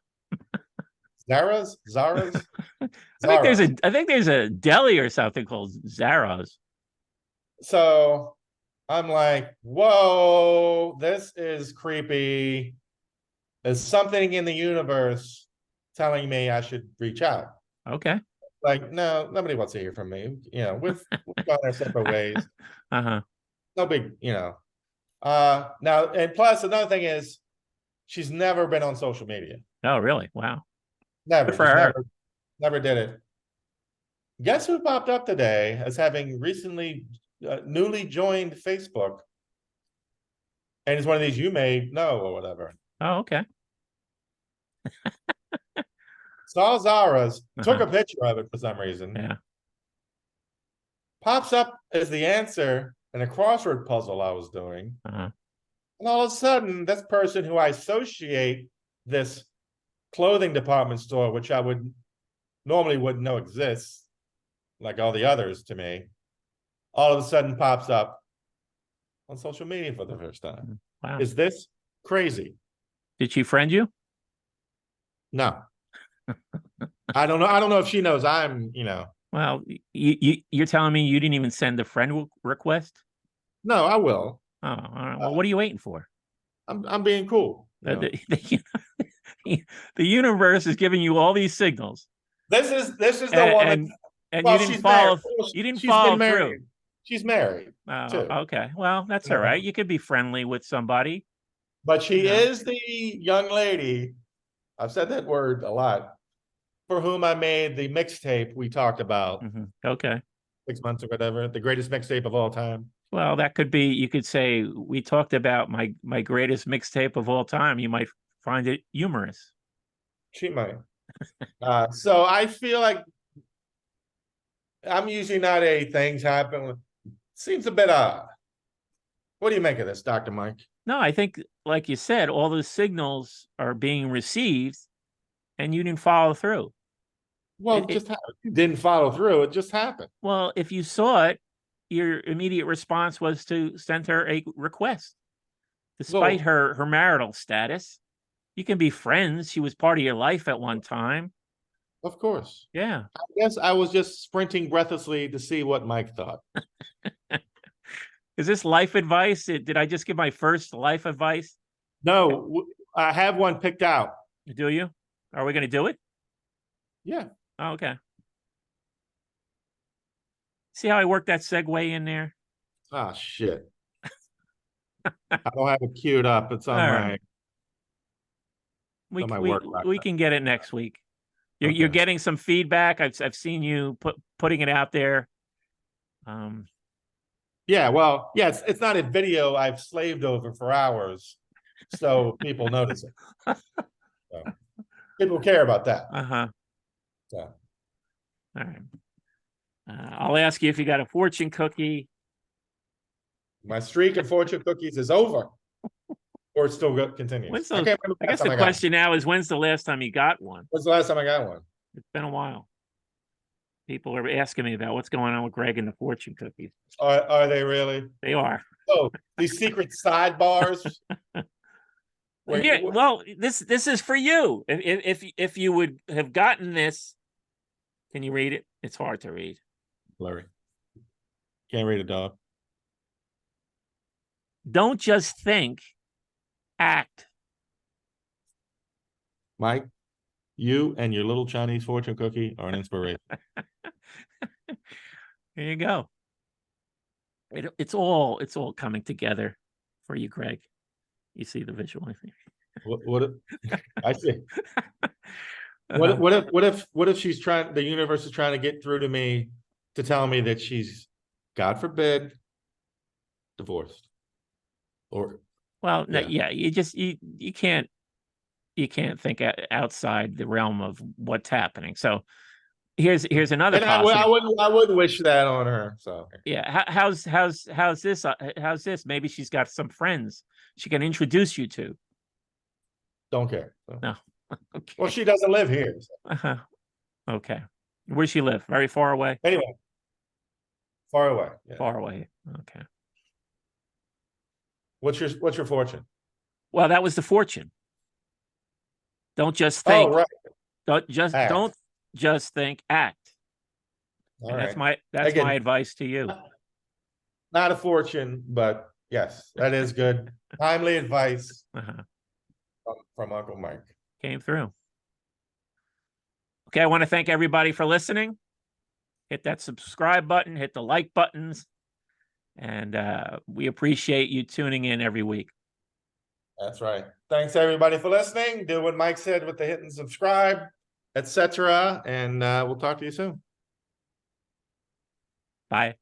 I think there's a deli or something called Zara's. So I'm like, whoa, this is creepy. There's something in the universe telling me I should reach out. Okay. Like, no, nobody wants to hear from me. We've gone our separate ways. No big, now, and plus another thing is she's never been on social media. Oh, really? Wow. Never. Good for her. Never did it. Guess who popped up today as having recently newly joined Facebook? And it's one of these you may know or whatever. Oh, okay. Saw Zara's, took a picture of it for some reason. Yeah. Pops up as the answer in a crossword puzzle I was doing. And all of a sudden, this person who I associate this clothing department store, which I wouldn't know exists, like all the others to me, all of a sudden pops up on social media for the first time. Wow. Is this crazy? Did she friend you? No. I don't know if she knows I'm, Well, you're telling me you didn't even send a friend request? No, I will. Oh, all right. Well, what are you waiting for? I'm being cool. The universe is giving you all these signals. This is the one. And you didn't follow. You didn't follow through. She's married. Oh, okay. Well, that's all right. You could be friendly with somebody. But she is the young lady. I've said that word a lot. For whom I made the mixtape we talked about. Okay. 6 months or whatever. The greatest mixtape of all time. Well, that could be. You could say we talked about my greatest mixtape of all time. You might find it humorous. She might. So I feel like I'm usually not a things happen. Seems a bit odd. What do you make of this, Dr. Mike? No, I think, like you said, all the signals are being received, and you didn't follow through. Well, it just happened. You didn't follow through. It just happened. Well, if you saw it, your immediate response was to send her a request. Despite her marital status, you can be friends. She was part of your life at one time. Of course. Yeah. I guess I was just sprinting breathlessly to see what Mike thought. Is this life advice? Did I just give my first life advice? No, I have one picked out. Do you? Are we going to do it? Yeah. Oh, okay. See how I worked that segue in there? Ah, shit. I don't have it queued up. It's on All my right. We can get it next week. You're Okay. getting some feedback. I've seen you putting it out there. Yeah, well, yeah, it's not a video I've slaved over for hours, so people notice it. So, people care about that. Uh-huh. So. All right. I'll ask you if you got a fortune cookie. My streak of fortune cookies is over, or it still continues. When's I the, can't remember I the guess last time the I got one. question now is, when's the last time you got one? When's the last time I got one? It's been a while. People are asking me about what's going on with Greg and the fortune cookies. Are they really? They are. Oh, these secret sidebars. Wait, Yeah, well, this is for you. If you would have gotten this, can you read it? It's hard to read. blurry. Can't read it, dog. Don't just think, act. Mike, you and your little Chinese fortune cookie are an inspiration. There you go. It's all coming together for you, Greg. You see the visual. What I see. What if she's trying, the universe is trying to get through to me to tell me that she's, God forbid, divorced? Or well, no, yeah. you can't think outside the realm of what's happening. So here's another And I wouldn't wish that on her. So yeah, how's this? How's this? Maybe she's got some friends she can introduce you to. don't care. So. No. Okay. Well, she doesn't live here. So. Okay. Where's she live? Very far away? Anyway. Far away. Yeah. Far away. Okay. What's your fortune? Well, that was the fortune. Don't just think. Oh, right. Don't just think, act. All And right. that's Again, my advice to you. Not a fortune, but yes, that is good. Timely advice from Uncle Mike. Came through. Okay, I want to thank everybody for listening. Hit that subscribe button, hit the like buttons, and we appreciate you tuning in every week. That's right. Thanks everybody for listening. Do what Mike said with the hit and subscribe, etc. And we'll talk to you soon. Bye.